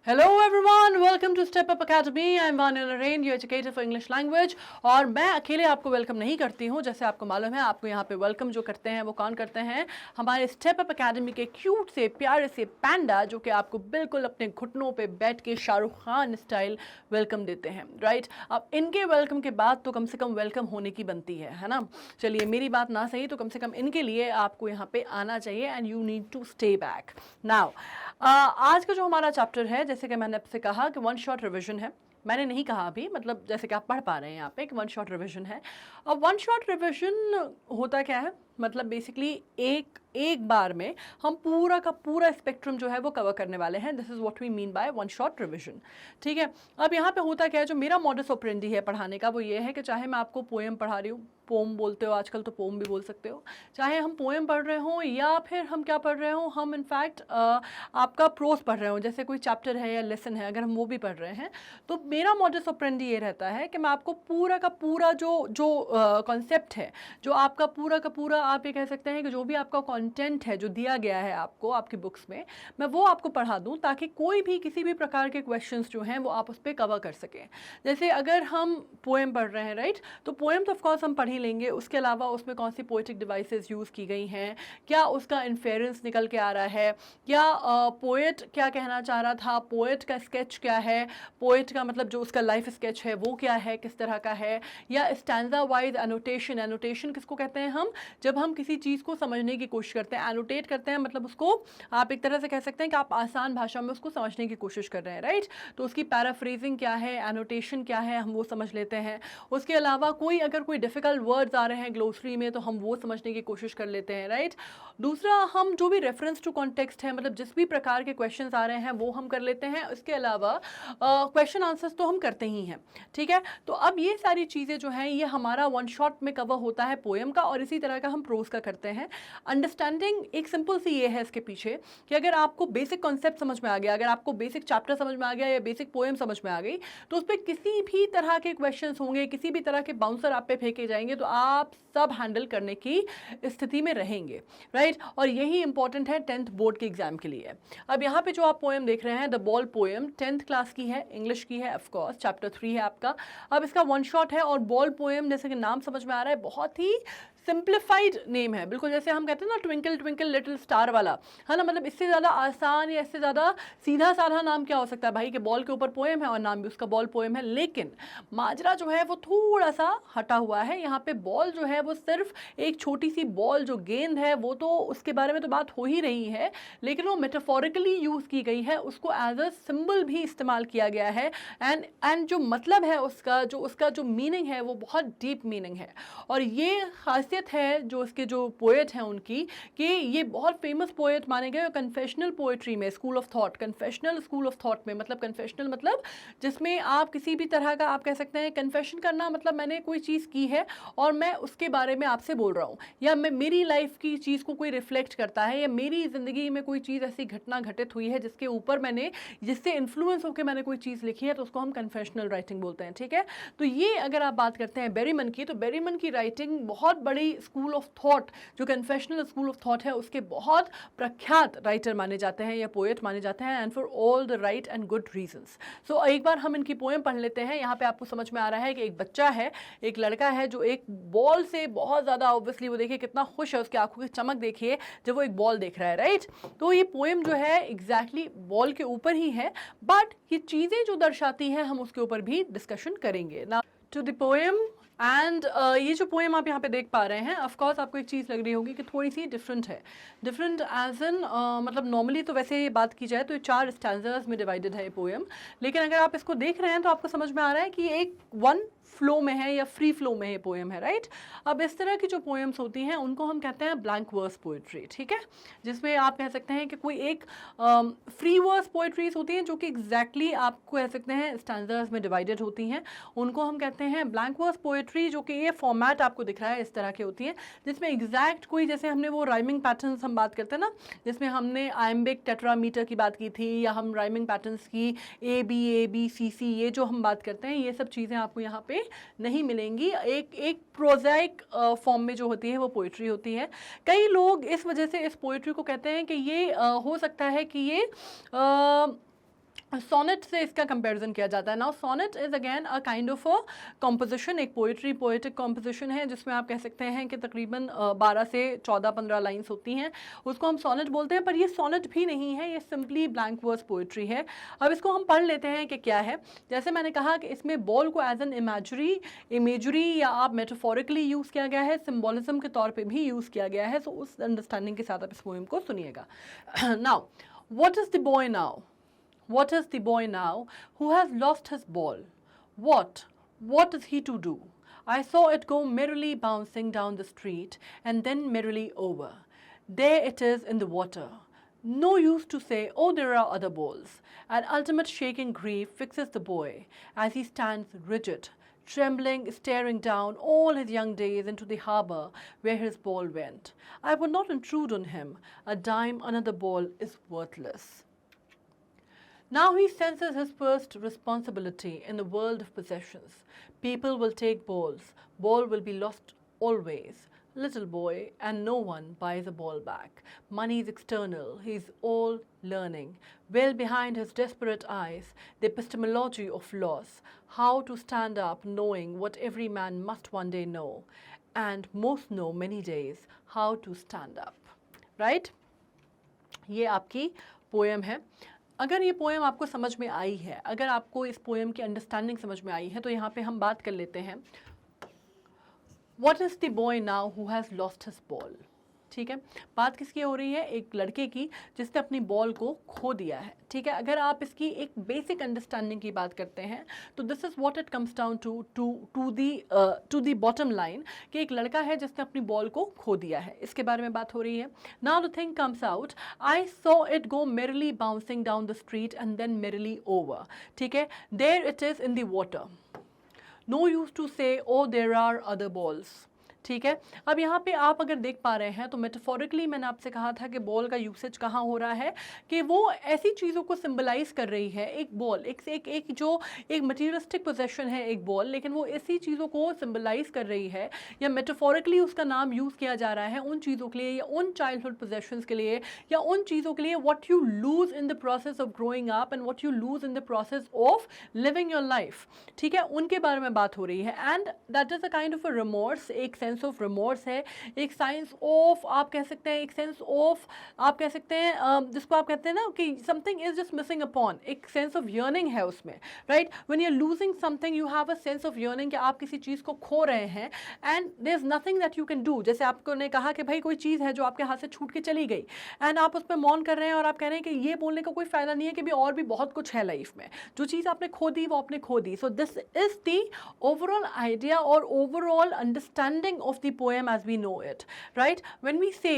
Hello everyone, welcome to Step Up Academy. I'm Vanya Narain, your educator for English language. और मैं अकेले आपको welcome नहीं करती हूँ, जैसे आपको मालूम है आपको यहाँ पे वेलकम जो करते हैं वो कौन करते हैं, हमारे स्टेप अप अकेडमी के क्यूट से प्यारे से पैंडा जो कि आपको बिल्कुल अपने घुटनों पे बैठ के शाहरुख खान स्टाइल वेलकम देते हैं, राइट। अब इनके वेलकम के बाद तो कम से कम वेलकम होने की बनती है ना। चलिए मेरी बात ना सही तो कम से कम इनके लिए आपको यहाँ पे आना चाहिए and you need to stay back now. आज का जो हमारा चैप्टर है, जैसे कि मैंने आपसे कहा कि वन शॉट रिवीजन है। मैंने नहीं कहा अभी, मतलब जैसे कि आप पढ़ पा रहे हैं यहाँ पे कि वन शॉट रिवीजन है। अब वन शॉट रिवीजन होता क्या है, मतलब बेसिकली एक बार में हम पूरा का पूरा स्पेक्ट्रम जो है वो कवर करने वाले हैं। This is what we mean by one shot revision, ठीक है। अब यहाँ पे होता क्या है, जो मेरा मॉडस ऑपरेंडी है पढ़ाने का वो ये है कि चाहे मैं आपको पोएम पढ़ा रही हूँ, पोम बोलते हो आजकल तो पोम भी बोल सकते हो, चाहे हम पोएम पढ़ रहे हों या फिर हम क्या पढ़ रहे हों, हम इनफैक्ट आपका प्रोस पढ़ रहे हों, जैसे कोई चैप्टर है या लेसन है, अगर हम वो भी पढ़ रहे हैं तो मेरा मॉडस ऑपरेंडी ये रहता है कि मैं आपको पूरा का पूरा जो कॉन्सेप्ट है, जो आपका पूरा का पूरा आप ये कह सकते हैं कि जो भी आपका कंटेंट है जो दिया गया है आपको आपकी बुक्स में, मैं वो आपको पढ़ा दूं ताकि कोई भी किसी भी प्रकार के क्वेश्चंस जो हैं वो आप उस पर कवर कर सकें। जैसे अगर हम पोएम पढ़ रहे हैं, राइट, तो पोएम तो ऑफकोर्स हम पढ़ ही लेंगे, उसके अलावा उसमें कौन सी पोएटिक डिवाइसेस यूज़ की गई हैं, क्या उसका इन्फेरेंस निकल के आ रहा है, क्या पोएट क्या कहना चाह रहा था, पोएट का स्केच क्या है, पोएट का मतलब जो उसका लाइफ स्केच है वो क्या है, किस तरह का है, या स्टैंजा वाइज एनोटेशन। एनोटेशन किसको कहते हैं हम, जब हम किसी चीज़ को समझने की कोशिश करते हैं, एनोटेट करते हैं, मतलब उसको आप एक तरह से कह सकते हैं कि आप आसान भाषा में उसको समझने की कोशिश कर रहे हैं, राइट। तो उसकी पैराफ्रेजिंग क्या है, एनोटेशन क्या है, हम वो समझ लेते हैं। उसके अलावा कोई अगर कोई डिफ़िकल्ट वर्ड्स आ रहे हैं ग्लोसरी में तो हम वो समझने की कोशिश कर लेते हैं, राइट। दूसरा, हम जो भी रेफरेंस टू कॉन्टेक्स्ट है, मतलब जिस भी प्रकार के क्वेश्चंस आ रहे हैं वो हम कर लेते हैं। इसके अलावा क्वेश्चन आंसर्स तो हम करते ही हैं, ठीक है। तो अब ये सारी चीज़ें जो हैं ये हमारा वन शॉट में कवर होता है पोएम का, और इसी तरह का हम प्रोज का करते हैं। अंडरस्टैंडिंग एक सिंपल सी ये है इसके पीछे कि अगर आपको बेसिक कॉन्सेप्ट समझ में आ गया, अगर आपको बेसिक चैप्टर समझ में आ गया या बेसिक पोएम समझ में आ गई, तो उस पर किसी भी तरह के क्वेश्चंस होंगे, किसी भी तरह के बाउंसर आप पे फेंके जाएंगे तो आप सब हैंडल करने की स्थिति में रहेंगे, राइट। और यही इंपॉर्टेंट है 10th बोर्ड के एग्जाम के लिए। अब यहाँ पे जो आप पोएम देख रहे हैं, the ball poem 10th class की है, इंग्लिश की है, ऑफकोर्स चैप्टर 3 है आपका। अब इसका वन शॉट है, और बॉल पोएम जैसे कि नाम समझ में आ रहा है बहुत ही सिंप्लीफाइड नेम है, बिल्कुल जैसे हम कहते हैं ना ट्विंकल ट्विंकल लिटिल स्टार वाला, है ना। मतलब इससे ज़्यादा आसान या इससे ज़्यादा सीधा साधा नाम क्या हो सकता है भाई, कि बॉल के ऊपर पोएम है और नाम भी उसका बॉल पोएम है। लेकिन माजरा जो है वो थोड़ा सा हटा हुआ है। यहाँ पे बॉल जो है वो सिर्फ एक छोटी सी बॉल जो गेंद है, वो तो उसके बारे में तो बात हो ही रही है, लेकिन वो मेटाफोरिकली यूज़ की गई है, उसको एज अ सिंबल भी इस्तेमाल किया गया है। एंड जो मतलब है उसका जो मीनिंग है वो बहुत डीप मीनिंग है। और ये खासियत है जो इसके जो पोएट हैं उनकी, कि ये बहुत फेमस पोएट माने गए कन्फेशनल पोएट्री में, school of thought, confessional school of thought में। मतलब कन्फेशनल मतलब जिसमें आप किसी भी तरह का आप कह सकते हैं, कन्फेशन करना मतलब मैंने कोई चीज़ की है और मैं उसके बारे में आपसे बोल रहा हूँ, या मैं मेरी लाइफ की चीज़ को कोई रिफ्लेक्ट करता है, या मेरी ज़िंदगी में कोई चीज़ ऐसी घटना घटित हुई है जिसके ऊपर मैंने, जिससे इन्फ्लुएंस होकर मैंने कोई चीज़ लिखी है, तो उसको हम कन्फेशनल राइटिंग बोलते हैं, ठीक है। तो ये अगर आप बात करते हैं बेरीमन की, तो बेरीमन की राइटिंग बहुत बड़ी स्कूल ऑफ थॉट, जो कन्फेशनल स्कूल ऑफ थॉट है, उसके बहुत प्रख्यात राइटर माने जाते हैं या पोएट माने जाते हैं, and for all the right and good reasons. So एक बार हम इनकी पोएम पढ़ लेते हैं। यहाँ पे आपको समझ में आ रहा है कि एक बच्चा है, एक लड़का है जो एक बॉल से बहुत ज़्यादा, ऑब्वियसली वो देखिए कितना खुश है, उसकी आंखों की चमक देखिए जब वो एक बॉल देख रहा है, राइट। तो ये पोएम जो है एग्जैक्टली बॉल के ऊपर ही है, बट ये चीज़ें जो दर्शाती हैं हम उसके ऊपर भी डिस्कशन करेंगे ना। टू द पोएम, एंड ये जो पोएम आप यहाँ पे देख पा रहे हैं, ऑफकोर्स आपको एक चीज़ लग रही होगी कि थोड़ी सी डिफरेंट है। डिफरेंट एज इन मतलब नॉर्मली तो वैसे ये बात की जाए तो ये 4 स्टैंजर्स में डिवाइडेड है ये पोएम, लेकिन अगर आप इसको देख रहे हैं तो आपको समझ में आ रहा है कि ये एक वन फ्लो में है या फ्री फ्लो में ये पोएम है, राइट। अब इस तरह की जो पोएम्स होती हैं उनको हम कहते हैं ब्लैंक वर्स पोएट्री, ठीक है, जिसमें आप कह सकते हैं कि कोई एक फ्री वर्स पोएट्रीज होती हैं जो कि एग्जैक्टली आप कह सकते हैं स्टैंजर्स में डिवाइडेड होती हैं, उनको हम कहते हैं ब्लैंक वर्स पोएट्री, जो कि ये फॉर्मेट आपको दिख रहा है इस तरह की होती है, जिसमें एग्जैक्ट कोई, जैसे हमने वो राइमिंग पैटर्न्स हम बात करते हैं ना, जिसमें हमने आयम्बिक टेट्रामीटर की बात की थी, या हम राइमिंग पैटर्न्स की ए बी सी सी, ये जो हम बात करते हैं, ये सब चीज़ें आपको यहाँ पे नहीं मिलेंगी। एक प्रोजाइक फॉर्म में जो होती है वो पोइट्री होती है। कई लोग इस वजह से इस पोइट्री को कहते हैं कि ये हो सकता है कि ये सोनेट से इसका कंपैरिजन किया जाता है। Now sonnet is again a kind of a composition, एक पोइटिक कॉम्पोजिशन है जिसमें आप कह सकते हैं कि तकरीबन 12 से 14-15 लाइंस होती हैं, उसको हम सोनेट बोलते हैं। पर ये सोनेट भी नहीं है, ये सिंपली ब्लैंक वर्स पोइट्री है। अब इसको हम पढ़ लेते हैं कि क्या है। जैसे मैंने कहा कि इसमें बॉल को एज एन इमेजरी या आप मेटाफोरिकली यूज़ किया गया है, सिम्बोलिज्म के तौर पर भी यूज़ किया गया है। सो उस अंडरस्टैंडिंग के साथ आप इस पोएम को सुनिएगा। Now what is the boy now? What is the boy now who has lost his ball? What is he to do? I saw it go merrily bouncing down the street and then merrily over. There it is in the water. No use to say, oh, there are other balls. An ultimate shaking grief fixes the boy as he stands rigid, trembling, staring down all his young days into the harbour where his ball went. I would not intrude on him. A dime another ball is worthless. Now he senses his first responsibility in the world of possessions. People will take balls. Ball will be lost always. Little boy, and no one buys a ball back. Money is external. He's all learning. Well behind his desperate eyes, the epistemology of loss. How to stand up knowing what every man must one day know. And most know many days how to stand up. Right? ये आपकी poem है। अगर ये poem आपको समझ में आई है, अगर आपको इस पोएम की अंडरस्टैंडिंग समझ में आई है, तो यहाँ पे हम बात कर लेते हैं what is the boy now who has lost his ball. ठीक है, बात किसकी हो रही है? एक लड़के की जिसने अपनी बॉल को खो दिया है। ठीक है, अगर आप इसकी एक बेसिक अंडरस्टैंडिंग की बात करते हैं तो this is what it comes down to the bottom line कि एक लड़का है जिसने अपनी बॉल को खो दिया है, इसके बारे में बात हो रही है। Now the thing comes out, I saw it go merrily bouncing down the street and then merrily over. ठीक है, there it is in the water, no use to say O there are other balls. ठीक है, अब यहाँ पे आप अगर देख पा रहे हैं तो मेटाफोरिकली मैंने आपसे कहा था कि बॉल का यूसेज कहाँ हो रहा है कि वो ऐसी चीज़ों को सिंबलाइज कर रही है। एक बॉल एक जो एक मटीरियलिस्टिक पोजेशन है एक बॉल, लेकिन वो ऐसी चीज़ों को सिंबलाइज कर रही है या मेटाफोरिकली उसका नाम यूज़ किया जा रहा है उन चीज़ों के लिए या उन चाइल्डहुड पोजेशंस के लिए या उन चीज़ों के लिए what you lose in the process of growing up and what you lose in the process of living your life. ठीक है, उनके बारे में बात हो रही है and that is a kind of a remorse, एक सेंस ऑफ रिमोर्स है, एक साइंस ऑफ आप कह सकते हैं, एक सेंस ऑफ आप कह सकते हैं जिसको आप कहते हैं ना कि something is just missing upon, एक सेंस ऑफ यर्निंग है उसमें। Right, when you are losing something you have a sense of yearning कि आप किसी चीज़ को खो रहे हैं and there is nothing that you can do. जैसे आपको ने कहा कि भाई कोई चीज़ है जो आपके हाथ से छूट के चली गई एंड आप उस पर मौन कर रहे हैं और आप कह रहे हैं कि ये बोलने का कोई फ़ायदा नहीं है कि भी और भी बहुत कुछ है लाइफ में, जो चीज़ आपने खो दी वो आपने खो दी। So this is the overall idea और overall understanding of the poem as we know it, right? When we say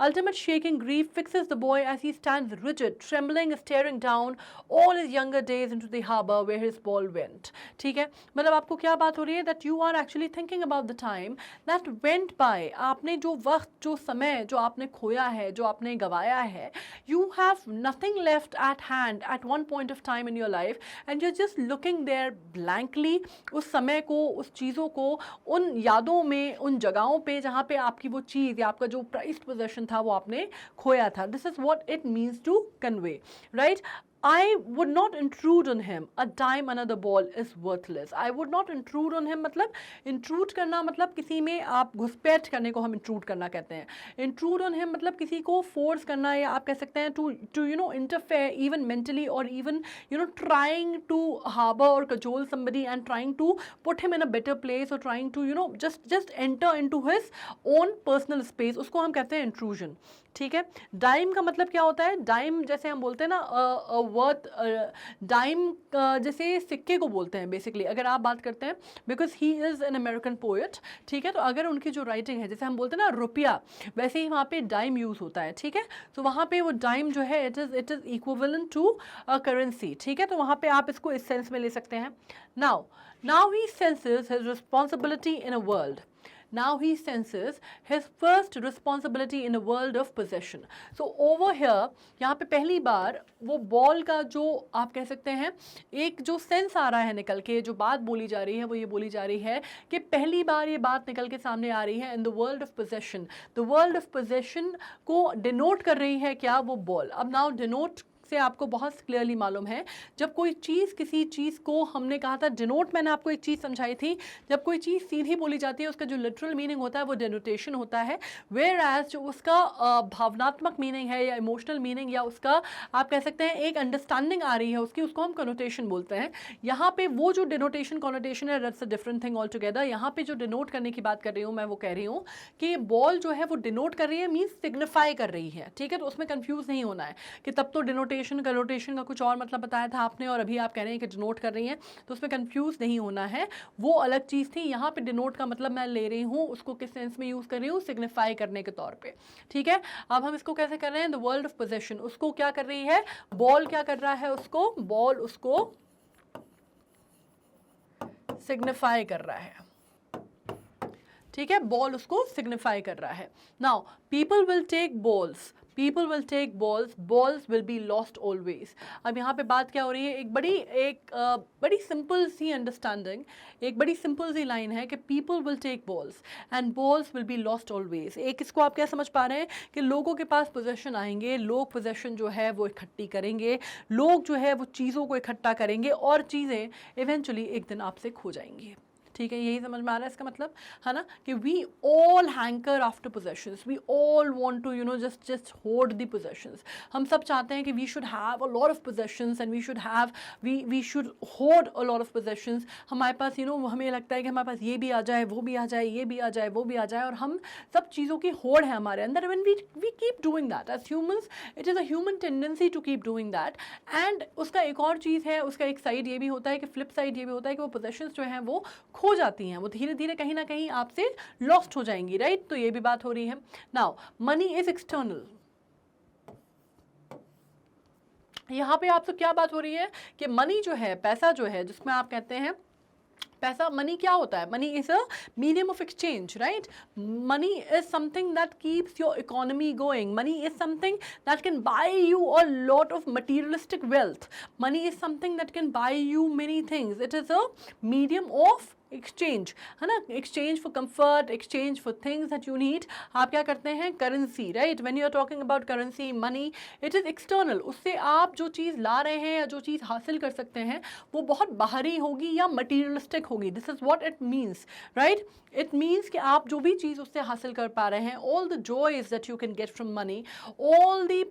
ultimate shaking grief fixes the boy as he stands rigid, trembling, staring down all his younger days into the harbor where his ball went. ठीक है, मतलब आपको क्या बात हो रही है? That you are actually thinking about the time that went by. आपने जो वक्त, जो समय जो आपने खोया है, जो आपने गवाया है, you have nothing left at hand at one point of time in your life and you're just looking there blankly, उस समय को, उस चीज़ों को, उन यादों में, उन जगहों पे जहाँ पे आपकी वो चीज़ या आपका जो प्राइज्ड पोजेशन था वो आपने खोया था। This is what it means to convey, right? I would not intrude on him. A dime another ball is worthless. I would not intrude on him मतलब intrude करना मतलब किसी में आप घुसपैठ करने को हम intrude करना कहते हैं। Intrude on him मतलब किसी को force करना या आप कह सकते हैं to you know interfere even mentally or even you know trying to harbor or cajole somebody and trying to put him in a better place or trying to you know just enter into his own personal space, उसको हम कहते हैं intrusion। ठीक है, dime का मतलब क्या होता है? डाइम जैसे हम बोलते हैं ना वर्थ, डाइम जैसे सिक्के को बोलते हैं बेसिकली, अगर आप बात करते हैं because he is an American poet. ठीक है, तो अगर उनकी जो राइटिंग है जैसे हम बोलते हैं ना रुपया, वैसे ही वहाँ पे डाइम यूज़ होता है। ठीक है, तो वहाँ पे वो डाइम जो है it is equivalent to currency. ठीक है, तो वहाँ पे आप इसको इस सेंस में ले सकते हैं। Now he senses his responsibility in a world. Now he senses his first responsibility in a world of possession. So over here, यहाँ पे पहली बार वो बॉल का जो आप कह सकते हैं एक जो सेंस आ रहा है निकल के, जो बात बोली जा रही है वो ये बोली जा रही है कि पहली बार ये बात निकल के सामने आ रही है in the world of possession. The world of possession को डिनोट कर रही है क्या? वो बॉल। अब नाउ डिनोट से आपको बहुत क्लियरली मालूम है, जब कोई चीज़ किसी चीज़ को, हमने कहा था डिनोट, मैंने आपको एक चीज़ समझाई थी, जब कोई चीज़ सीधी बोली जाती है उसका जो लिटरल मीनिंग होता है वो डिनोटेशन होता है, वेयर एज जो उसका भावनात्मक मीनिंग है या इमोशनल मीनिंग या उसका आप कह सकते हैं एक अंडरस्टैंडिंग आ रही है उसकी, उसको हम कनोटेशन बोलते हैं। यहाँ पे वो जो डिनोटेशन कनोटेशन है that's a different thing all together. यहाँ पे जो डिनोट करने की बात कर रही हूँ मैं, वो कह रही हूँ कि बॉल जो है वो डिनोट कर रही है, मीन्स सिग्निफाई कर रही है, ठीक है। तो उसमें कंफ्यूज नहीं होना है कि तब तो डिनोटेशन कनोटेशन का कुछ और मतलब बताया था आपने और अभी आप कह रहे हैं कि डिनोट कर रही हैं, तो उसमें कंफ्यूज नहीं होना है, वो अलग चीज़ थी। यहाँ पे डिनोट का मतलब मैं ले रही हूँ उसको किस सेंस में यूज़ कर रही हूँ, सिग्निफाई करने के तौर पे, ठीक है। अब हम इसको कैसे कर रहे हैं, द वर्ल्ड ऑफ पोजेशन, उसको क्या कर रही है बॉल, क्या कर रहा है उसको, बॉल उसको सिग्निफाई कर रहा है, ठीक है, बॉल उसको सिग्निफाई कर रहा है। Now people will take balls, people will take balls, balls will be lost always. अब यहाँ पे बात क्या हो रही है, एक बड़ी सिंपल सी अंडरस्टैंडिंग, एक बड़ी सिंपल सी लाइन है कि people will take balls and balls will be lost always. एक इसको आप क्या समझ पा रहे हैं कि लोगों के पास पोजेशन आएंगे, लोग पोजेशन जो है वो इकट्ठी करेंगे, लोग जो है वो चीज़ों को इकट्ठा करेंगे और चीज़ें इवेंचुअली एक दिन आपसे खो जाएंगी, ठीक है। यही समझ में आ रहा है इसका मतलब, है ना, कि we all hanker after possessions, we all want to just hoard the possessions. हम सब चाहते हैं कि we should have a lot of possessions and we should hoard a lot of possessions. हमारे पास हमें लगता है कि हमारे पास ये भी आ जाए, वो भी आ जाए, ये भी आ जाए, वो भी आ जाए, और हम सब चीज़ों की होड़ है हमारे अंदर। When we keep doing that as humans, it is a human tendency to keep doing that. And उसका एक और चीज़ है, उसका एक साइड ये भी होता है कि फ्लिप साइड ये भी होता है कि वो पोजेशंस जो हैं वो खो जाती हैं, वो धीरे धीरे कहीं ना कहीं आपसे लॉस्ट हो जाएंगी, राइट। तो ये भी बात हो रही है। नाउ मनी इज एक्सटर्नल, यहाँ पे आपसे क्या बात हो रही है कि मनी जो है, पैसा जो है, जिसमें आप कहते हैं पैसा, मनी क्या होता है, money is a medium of exchange, right. Money is something that keeps your economy going, money is something that can buy you a lot of materialistic wealth, money is something that can buy you many things, it is a medium of exchange, है ना, exchange for comfort, exchange for things that you need. आप क्या करते हैं, currency, right. When you are talking about currency, money, it is external, उससे आप जो चीज़ ला रहे हैं या जो चीज़ हासिल कर सकते हैं वो बहुत बाहरी होगी या मटीरियलिस्टिक होगी। This is what it means, right. It means कि आप जो भी चीज़ उससे हासिल कर पा रहे हैं, all the joys that you can get from money, all the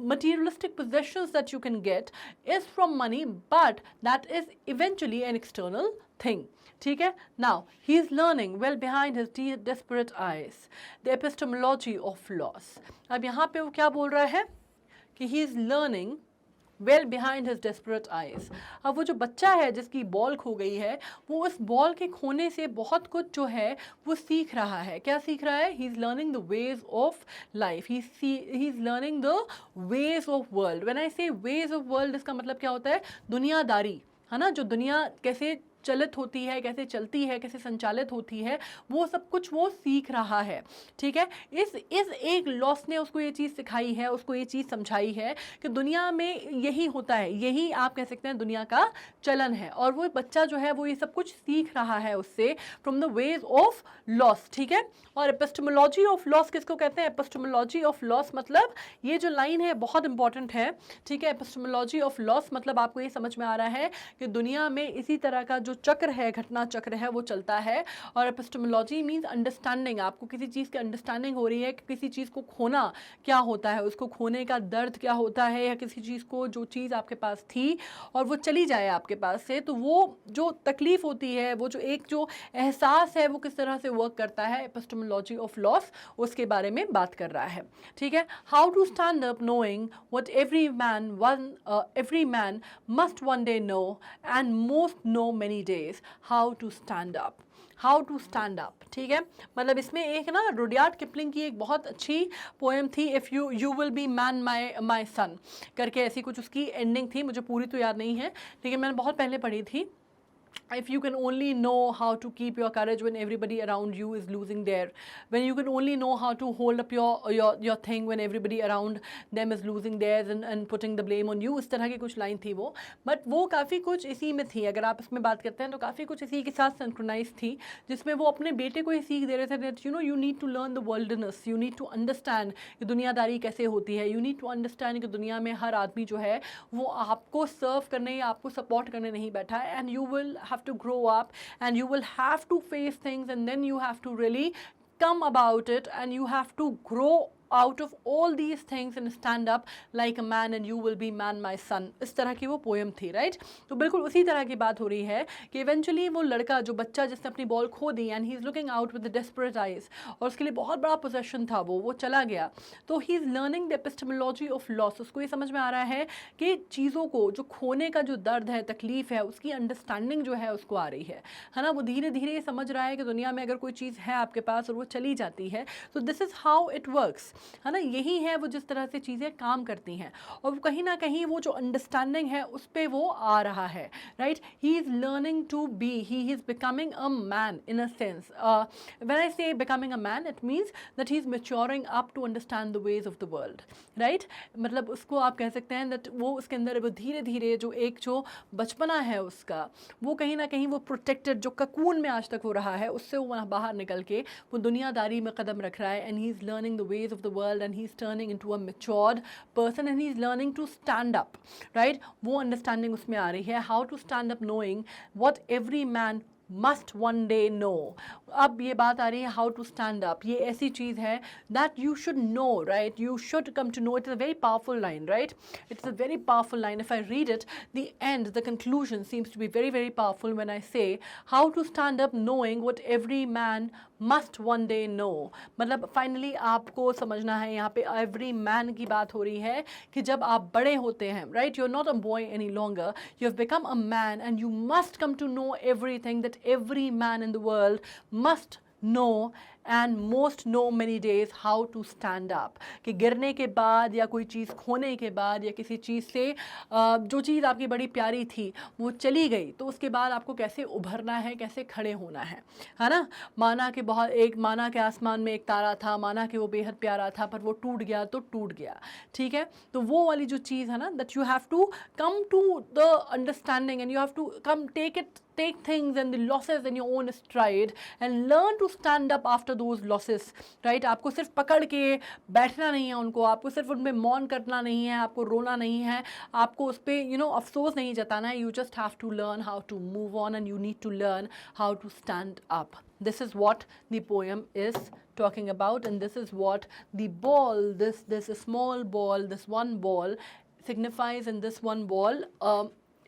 materialistic possessions that you can get is from money, but that is eventually an external thing, ठीक है। Now he is learning well behind his desperate eyes, the epistemology of loss। अब यहाँ पे वो क्या बोल रहा है कि he is learning well behind his desperate eyes. अब वो जो बच्चा है जिसकी बॉल खो गई है, वो उस बॉल के खोने से बहुत कुछ जो है वो सीख रहा है। क्या सीख रहा है, he is learning the ways of life, he is learning the ways of world. When I से वेज ऑफ वर्ल्ड, इसका मतलब क्या होता है, दुनियादारी, है ना, जो दुनिया कैसे चलित होती है, कैसे चलती है, कैसे संचालित होती है, वो सब कुछ वो सीख रहा है, ठीक है। इस एक लॉस ने उसको ये चीज़ सिखाई है, उसको ये चीज़ समझाई है कि दुनिया में यही होता है, यही आप कह सकते हैं दुनिया का चलन है, और वो बच्चा जो है वो ये सब कुछ सीख रहा है उससे, from the ways of loss, ठीक है। और एपिस्टेमोलॉजी ऑफ लॉस किसको कहते हैं, एपिस्टेमोलॉजी ऑफ लॉस मतलब ये जो लाइन है बहुत इंपॉर्टेंट है, ठीक है। एपिस्टेमोलॉजी ऑफ लॉस मतलब आपको ये समझ में आ रहा है कि दुनिया में इसी तरह का जो चक्र है, घटना चक्र है, वो चलता है। और एपिस्टेमोलॉजी मीन्स अंडरस्टैंडिंग, आपको किसी चीज़ की अंडरस्टैंडिंग हो रही है कि किसी चीज़ को खोना क्या होता है, उसको खोने का दर्द क्या होता है, या किसी चीज़ को, जो चीज़ आपके पास थी और वो चली जाए आपके पास से, तो वो जो तकलीफ़ होती है, वो जो एहसास है, वो किस तरह से वर्क करता है, एपिस्टेमोलॉजी ऑफ लॉस उसके बारे में बात कर रहा है, ठीक है। How to stand up knowing what every man must one day know and most know many days, how to stand up, ठीक है। मतलब इसमें एक ना रुडयार्ड किपलिंग की एक बहुत अच्छी पोएम थी, if you will be man my son करके, ऐसी कुछ उसकी एंडिंग थी, मुझे पूरी तो याद नहीं है लेकिन मैंने बहुत पहले पढ़ी थी। if you can only know how to keep your courage when everybody around you is losing their, when you can only know how to hold up your thing when everybody around them is losing theirs and putting the blame on you, इस तरह की कुछ line थी वो, but वो काफ़ी कुछ इसी में थी, अगर आप इसमें बात करते हैं तो काफ़ी कुछ इसी के साथ सिंक्रोनाइज थी, जिसमें वो अपने बेटे को ही सीख दे रहे थे that you need to learn the worldness, you need to understand कि दुनियादारी कैसे होती है, यू नीड टू अंडरस्टैंड कि दुनिया में हर आदमी जो है वो आपको सर्व करने या आपको सपोर्ट करने नहीं बैठा है, and you will have to grow up and you will have to face things and then you have to really come about it and you have to grow out of all these things and stand up like a man and you will be man my son, इस तरह की वो poem थी, right. तो बिल्कुल उसी तरह की बात हो रही है कि इवेंचुअली वो लड़का जो बच्चा जिसने अपनी बॉल खो दी and he is looking out with desperate eyes, और उसके लिए बहुत बड़ा पोजेशन था, वो चला गया, तो ही is learning the epistemology of loss. उसको ये समझ में आ रहा है कि चीज़ों को जो खोने का जो दर्द है, तकलीफ़ है, उसकी अंडरस्टैंडिंग जो है उसको आ रही है ना। वो धीरे धीरे ये समझ रहा है कि दुनिया में अगर कोई चीज़ है आपके पास और वो चली जाती है, तो this is how it works, है ना। यही है वो जिस तरह से चीज़ें काम करती हैं, और कहीं ना कहीं वो जो अंडरस्टैंडिंग है उस पर वो आ रहा है, right. He is learning to be, he is becoming a man in a sense. When I say becoming a man, it means that he is maturing up to understand the ways of the world, right. मतलब उसको आप कह सकते हैं that वो उसके अंदर वो धीरे धीरे जो बचपना है उसका, वो कहीं ना कहीं वो प्रोटेक्टेड जो ककून में आज तक हो रहा है, उससे वो बाहर निकल के वो दुनियादारी में कदम रख रहा है, and he is learning the ways of the world and he is turning into a matured person and he is learning to stand up, right. वो अंडरस्टैंडिंग उसमें आ रही है, how to stand up knowing what every man must one day know। अब ये बात आ रही है हाउ टू स्टैंड अप, ये ऐसी चीज़ है that you should know, right, you should come to know. It's a very powerful line, right, it's a very powerful line. If I read it, the end, the conclusion seems to be very very powerful when I say how to stand up knowing what every man must one day know. मतलब finally आपको समझना है, यहाँ पे every man की बात हो रही है कि जब आप बड़े होते हैं, right, you are not a boy any longer, you have become a man and you must come to know everything that every man in the world must know and most know many days how to stand up। कि गिरने के बाद या कोई चीज़ खोने के बाद या किसी चीज़ से जो चीज़ आपकी बड़ी प्यारी थी वो चली गई, तो उसके बाद आपको कैसे उभरना है, कैसे खड़े होना है ना। माना के आसमान में एक तारा था, माना कि वो बेहद प्यारा था, पर वो टूट गया तो टूट गया, ठीक है। तो वो वाली जो चीज़ है ना, that you have to come to the understanding and you have to come take things and the losses in your own stride and learn to stand up after those losses, right। आपको सिर्फ पकड़ के बैठना नहीं है उनको, आपको सिर्फ उनमें मौन करना नहीं है, आपको रोना नहीं है, आपको उस पर अफसोस नहीं जताना है। You just have to learn how to move on and you need to learn how to stand up. This is what the poem is talking about, and this is what the ball, this small ball, this one ball signifies, and this one ball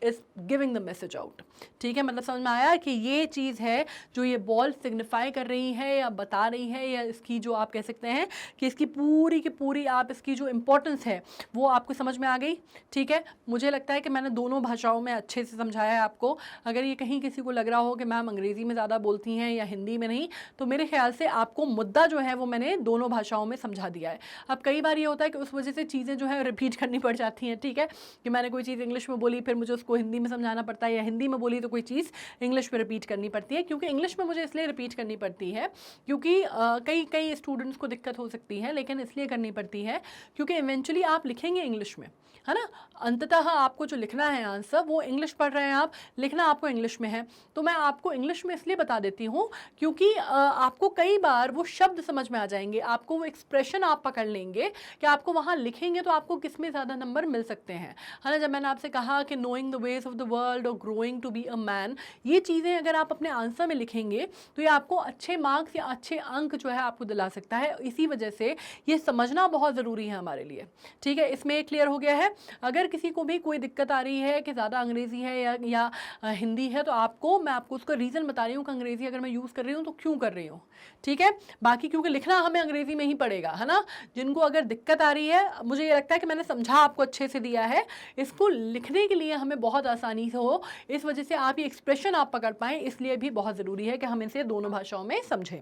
is giving the message out, ठीक है। मतलब समझ में आया कि ये चीज़ है जो ये बॉल सिग्निफाई कर रही है या बता रही है, या इसकी जो आप कह सकते हैं कि इसकी पूरी की पूरी आप इसकी जो इम्पोर्टेंस है वो आपको समझ में आ गई, ठीक है। मुझे लगता है कि मैंने दोनों भाषाओं में अच्छे से समझाया है आपको। अगर ये कहीं किसी को लग रहा हो कि मैम अंग्रेज़ी में ज़्यादा बोलती हैं या हिंदी में नहीं, तो मेरे ख्याल से आपको मुद्दा जो है वो मैंने दोनों भाषाओं में समझा दिया है। अब कई बार ये होता है कि उस वजह से चीज़ें जो है रिपीट करनी पड़ जाती हैं, ठीक है, कि मैंने कोई चीज़ इंग्लिश में बोली, फिर मुझे उसको हिंदी में समझाना पड़ता है, या हिंदी में बोली तो कोई चीज़ इंग्लिश में रिपीट करनी पड़ती है। क्योंकि इंग्लिश में मुझे इसलिए रिपीट करनी पड़ती है क्योंकि कई स्टूडेंट्स को दिक्कत हो सकती है, लेकिन इसलिए करनी पड़ती है क्योंकि इवेंचुअली आप लिखेंगे इंग्लिश में, है ना। अंततः आपको जो लिखना है आंसर, वो इंग्लिश पढ़ रहे हैं आप, लिखना आपको इंग्लिश में है। तो मैं आपको इंग्लिश में इसलिए बता देती हूँ क्योंकि आपको कई बार वो शब्द समझ में आ जाएंगे, आपको वो एक्सप्रेशन आप पकड़ लेंगे कि आपको वहाँ लिखेंगे तो आपको किस में ज़्यादा नंबर मिल सकते हैं, है ना। जब मैंने आपसे कहा कि knowing the ways of the world और growing to be a man, ये चीज़ें अगर आप अपने आंसर में लिखेंगे तो ये आपको अच्छे मार्क्स या अच्छे अंक जो है आपको दिला सकता है। इसी वजह से ये समझना बहुत ज़रूरी है हमारे लिए, ठीक है। इसमें क्लियर हो गया है। अगर किसी को भी कोई दिक्कत आ रही है कि ज़्यादा अंग्रेज़ी है या हिंदी है, तो मैं आपको उसका रीज़न बता रही हूँ कि अंग्रेज़ी अगर मैं यूज़ कर रही हूँ तो क्यों कर रही हूँ, ठीक है। बाकी क्योंकि लिखना हमें अंग्रेज़ी में ही पड़ेगा, है ना। जिनको अगर दिक्कत आ रही है, मुझे ये लगता है कि मैंने समझा आपको अच्छे से दिया है, इसको लिखने के लिए हमें बहुत आसानी से हो, इस वजह से आप ये एक्सप्रेशन आप पकड़ पाएँ, इसलिए भी बहुत ज़रूरी है कि हम इसे दोनों भाषाओं में समझें।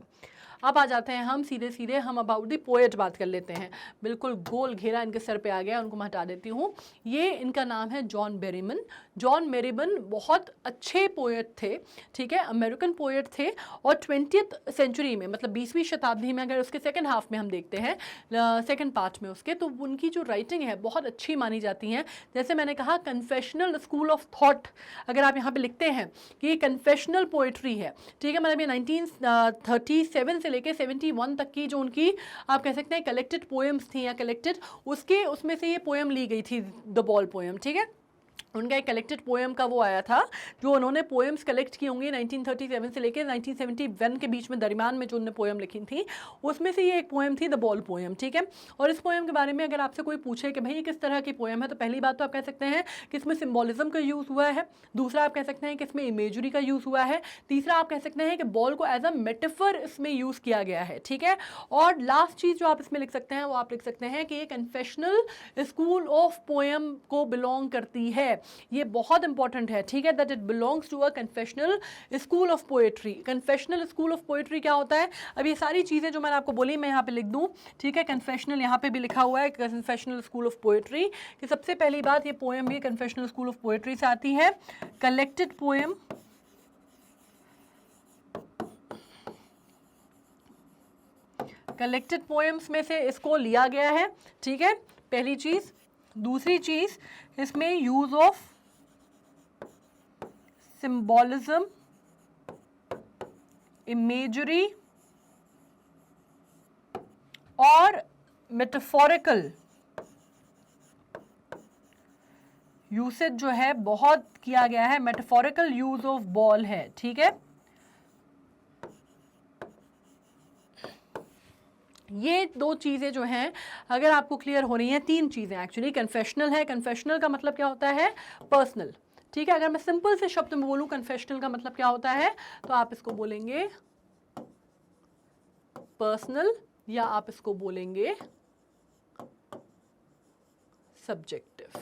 अब आ जाते हैं हम सीधे सीधे हम अबाउट द पोएट बात कर लेते हैं। बिल्कुल गोल घेरा इनके सर पे आ गया, उनको मैं हटा देती हूँ। ये इनका नाम है जॉन बेरीमन। जॉन बेरीमन बहुत अच्छे पोएट थे, ठीक है, अमेरिकन पोएट थे, और 20th सेंचुरी में, मतलब 20वीं शताब्दी में, अगर उसके सेकंड हाफ में हम देखते हैं, सेकंड पार्ट में उसके, तो उनकी जो राइटिंग है बहुत अच्छी मानी जाती है। जैसे मैंने कहा कन्फेशनल स्कूल ऑफ थॉट, अगर आप यहाँ पे लिखते हैं कि ये कन्फेशनल पोएट्री है, ठीक है, मतलब ये 1937 से लेके 71 तक की जो उनकी आप कह सकते हैं कलेक्टेड पोएम्स थी या कलेक्टेड, उसमें से ये पोएम ली गई थी, द बॉल पोएम, ठीक है। उनका एक कलेक्टेड पोएम का वो आया था, जो उन्होंने पोएम्स कलेक्ट की होंगी 1937 से लेकर 1971 के बीच में, दरमियान में जो उन्होंने पोएम लिखी थी, उसमें से ये एक पोएम थी द बॉल पोएम, ठीक है। और इस पोएम के बारे में अगर आपसे कोई पूछे कि भाई ये किस तरह की पोएम है, तो पहली बात तो आप कह सकते हैं कि इसमें सिम्बॉलिज्म का यूज़ हुआ है, दूसरा आप कह सकते हैं कि इसमें इमेजरी का यूज़ हुआ है, तीसरा आप कह सकते हैं कि बॉल को एज अ मेटाफर इसमें यूज़ किया गया है, ठीक है। और लास्ट चीज़ जो आप इसमें लिख सकते हैं वो आप लिख सकते हैं कि ये कन्फेशनल स्कूल ऑफ पोएम को बिलोंग करती है। ये बहुत इंपॉर्टेंट है, ठीक है, that it belongs to a confessional school of poetry. Confessional school of poetry क्या होता है? अब ये सारी चीज़ें जो मैंने आपको बोली मैं यहाँ पे लिख दूँ, ठीक है। कन्फेशनल यहाँ पे भी लिखा हुआ है, कन्फेशनल स्कूल ऑफ पोएट्री, कि सबसे पहली बात ये पोएम भी कन्फेशनल स्कूल ऑफ पोएट्री से आती है। कलेक्टेड पोएम, कलेक्टेड पोएम्स में से इसको लिया गया है, ठीक है, पहली चीज़। दूसरी चीज़, इसमें यूज़ ऑफ सिंबॉलिज्म, इमेजरी और मेटाफोरिकल यूसेज जो है बहुत किया गया है, मेटाफोरिकल यूज ऑफ बॉल है, ठीक है। ये दो चीज़ें जो हैं अगर आपको क्लियर हो रही हैं, तीन चीज़ें एक्चुअली। कन्फेशनल है, कन्फेशनल का मतलब क्या होता है? पर्सनल, ठीक है। अगर मैं सिंपल से शब्द में बोलूँ कन्फेशनल का मतलब क्या होता है, तो आप इसको बोलेंगे पर्सनल, या आप इसको बोलेंगे सब्जेक्टिव,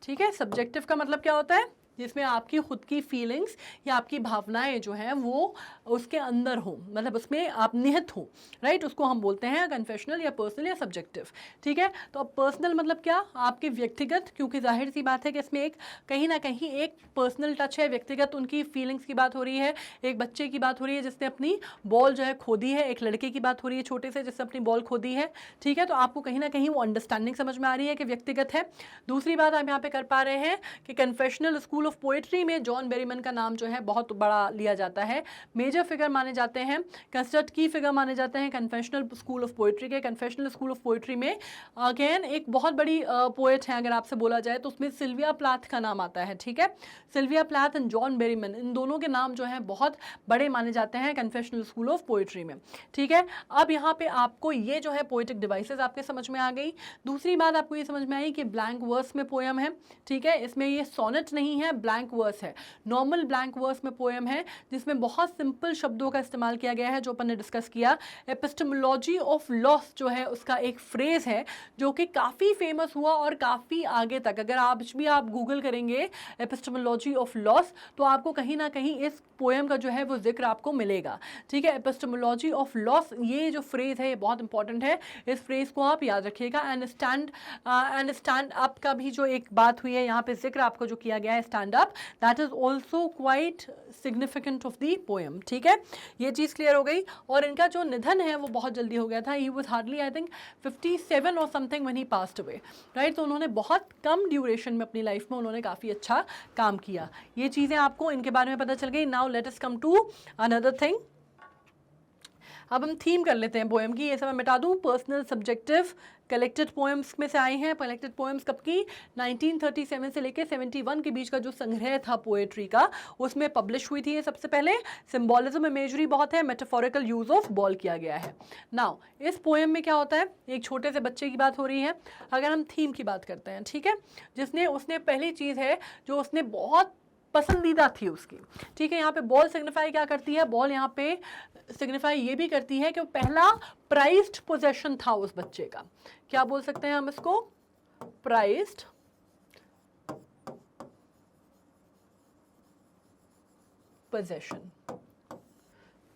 ठीक है। सब्जेक्टिव का मतलब क्या होता है? जिसमें आपकी खुद की फीलिंग्स या आपकी भावनाएं जो हैं वो उसके अंदर हो, मतलब उसमें आप निहित हो, राइट, उसको हम बोलते हैं कन्फेशनल या पर्सनल या सब्जेक्टिव, ठीक है। तो अब पर्सनल मतलब क्या? आपके व्यक्तिगत, क्योंकि जाहिर सी बात है कि इसमें एक कहीं ना कहीं एक पर्सनल टच है, व्यक्तिगत उनकी फीलिंग्स की बात हो रही है। एक बच्चे की बात हो रही है जिसने अपनी बॉल जो है खो दी है, एक लड़के की बात हो रही है छोटे से जिसने अपनी बॉल खो दी है, ठीक है। तो आपको कहीं ना कहीं वो अंडरस्टैंडिंग समझ में आ रही है कि व्यक्तिगत है। दूसरी बात आप यहाँ पे कर पा रहे हैं कि कन्फेशनल स्कूल ऑफ पोएट्री में जॉन बेरीमन का नाम जो है बहुत बड़ा लिया जाता है, मेजर फिगर माने जाते हैं, कंसिडर्ड की फिगर माने जाते हैं कन्फेशनल स्कूल ऑफ पोएट्री के। कन्फेशनल स्कूल ऑफ पोएट्री में अगेन एक बहुत बड़ी पोएट है, अगर आपसे बोला जाए तो उसमें सिल्विया प्लाथ का नाम आता है, ठीक है। सिल्विया प्लाथ एंड जॉन बेरीमन, इन दोनों के नाम जो है बहुत बड़े माने जाते हैं कन्फेशनल स्कूल ऑफ पोएट्री में, ठीक है। अब यहाँ पे आपको ये जो है पोएटिक डिवाइसेस आपके समझ में आ गई। दूसरी बात आपको ये समझ में आई कि ब्लैंक वर्स में पोएम है, ठीक है। इसमें ये सोनेट नहीं है, ब्लैंक वर्स है, नॉर्मल ब्लैंक वर्स में पोएम है, जिसमें बहुत सिंपल शब्दों का इस्तेमाल किया गया है जो अपन ने डिस्कस किया। एपिस्टेमोलॉजी ऑफ लॉस जो है उसका एक फ्रेज है जो कि काफ़ी फेमस हुआ और काफ़ी आगे तक, अगर आज भी आप गूगल करेंगे एपिस्टेमोलॉजी ऑफ लॉस तो आपको कहीं ना कहीं इस पोएम का जो है वो जिक्र आपको मिलेगा, ठीक है। एपिस्टेमोलॉजी ऑफ लॉस, ये जो फ्रेज है ये बहुत इंपॉर्टेंट है, इस फ्रेज को आप याद रखिएगा। एंड स्टैंड अप का भी जो एक बात हुई है यहाँ पे जिक्र आपको जो किया गया है stand up, that is also quite significant of the poem, ठीक है। ये चीज़ क्लियर हो गई। और इनका जो निधन है वो बहुत जल्दी हो गया था, he was hardly I think 57 और something when he passed away, right. तो उन्होंने बहुत कम ड्यूरेशन में अपनी लाइफ में उन्होंने काफ़ी अच्छा काम किया। ये चीज़ें आपको इनके बारे में पता चल गई। Now let us come to another thing. अब हम थीम कर लेते हैं पोएम की, ये सब मैं मिटा दूँ। पर्सनल, सब्जेक्टिव, कलेक्टेड पोएम्स में से आई हैं। कलेक्टेड पोएम्स कब की? 1937 से लेकर 71 के बीच का जो संग्रह था पोएट्री का, उसमें पब्लिश हुई थी ये सबसे पहले। सिंबॉलिज्म, इमेजरी बहुत है, मेटाफोरिकल यूज ऑफ बॉल किया गया है। नाउ इस पोएम में क्या होता है? एक छोटे से बच्चे की बात हो रही है। अगर हम थीम की बात करते हैं, ठीक है, उसने पहली चीज़ है जो उसने बहुत पसंदीदा थी उसकी, ठीक है। यहाँ पे बॉल सिग्निफाई क्या करती है? बॉल यहाँ पे सिग्निफाई ये भी करती है कि वो पहला प्राइज्ड पोजेशन था उस बच्चे का। क्या बोल सकते हैं हम इसको? प्राइज्ड पोजेशन,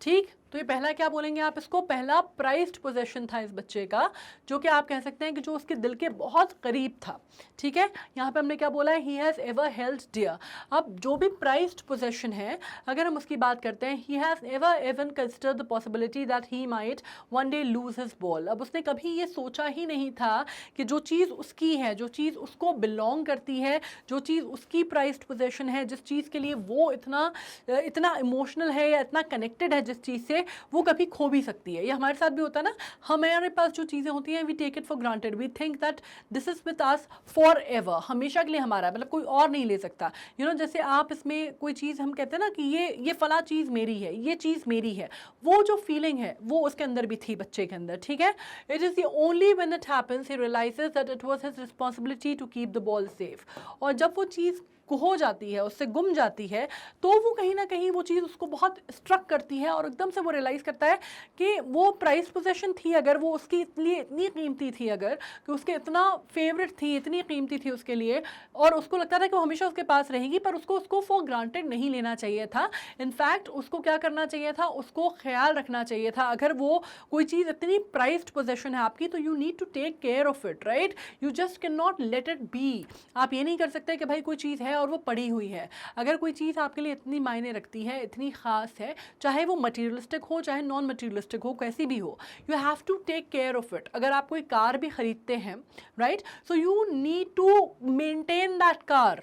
ठीक। तो ये पहला क्या बोलेंगे आप इसको, पहला प्राइज्ड पोजेशन था इस बच्चे का, जो कि आप कह सकते हैं कि जो उसके दिल के बहुत करीब था। ठीक है, यहाँ पे हमने क्या बोला है, he has ever held dear. अब जो भी प्राइज्ड पोजेशन है, अगर हम उसकी बात करते हैं, ही has ever even considered the possibility that he might one day lose his ball. अब उसने कभी ये सोचा ही नहीं था कि जो चीज़ उसकी है, जो चीज़ उसको बिलोंग करती है, जो चीज़ उसकी प्राइज्ड पोजेशन है, जिस चीज़ के लिए वो इतना इतना इमोशनल है या इतना कनेक्टेड है जिस चीज़ से, वो कभी खो भी सकती है। ये हमारे साथ भी होता है ना, हमारे पास जो चीज़ें होती हैं we take it for granted, we think that this is with us for ever, हमेशा के लिए हमारा, मतलब कोई और नहीं ले सकता। जैसे आप इसमें कोई चीज़ हम कहते हैं ना कि ये फला चीज़ मेरी है, ये चीज़ मेरी है, वो जो फीलिंग है वो उसके अंदर भी थी, बच्चे के अंदर। ठीक है, it is the only when it happens he realises that it was his responsibility to keep the ball safe. और जब वो चीज़ खो जाती है, उससे गुम जाती है, तो वो कहीं ना कहीं वो चीज़ उसको बहुत स्ट्रक करती है और एकदम से वो रियलाइज़ करता है कि वो प्राइस पोजेशन थी, अगर वो उसकी लिए इतनी कीमती थी, अगर कि उसके इतना फेवरेट थी, इतनी कीमती थी उसके लिए, और उसको लगता था कि वो हमेशा उसके पास रहेगी, पर उसको फॉर ग्रांटेड नहीं लेना चाहिए था। इनफैक्ट उसको क्या करना चाहिए था, उसको ख्याल रखना चाहिए था। अगर वो कोई चीज़ इतनी प्राइज्ड पोजेशन है आपकी, तो you need to take care of it, right. You just can not let it be. आप ये नहीं कर सकते कि भाई कोई चीज़ है और वो पड़ी हुई है। अगर कोई चीज़ आपके लिए इतनी मायने रखती है, इतनी ख़ास है, चाहे वो मटीरियलिस्टिक हो चाहे नॉन मटीरियलिस्टिक हो, कैसी भी हो, you have to take care of it. अगर आप कोई कार भी खरीदते हैं, right, so you need to maintain that car.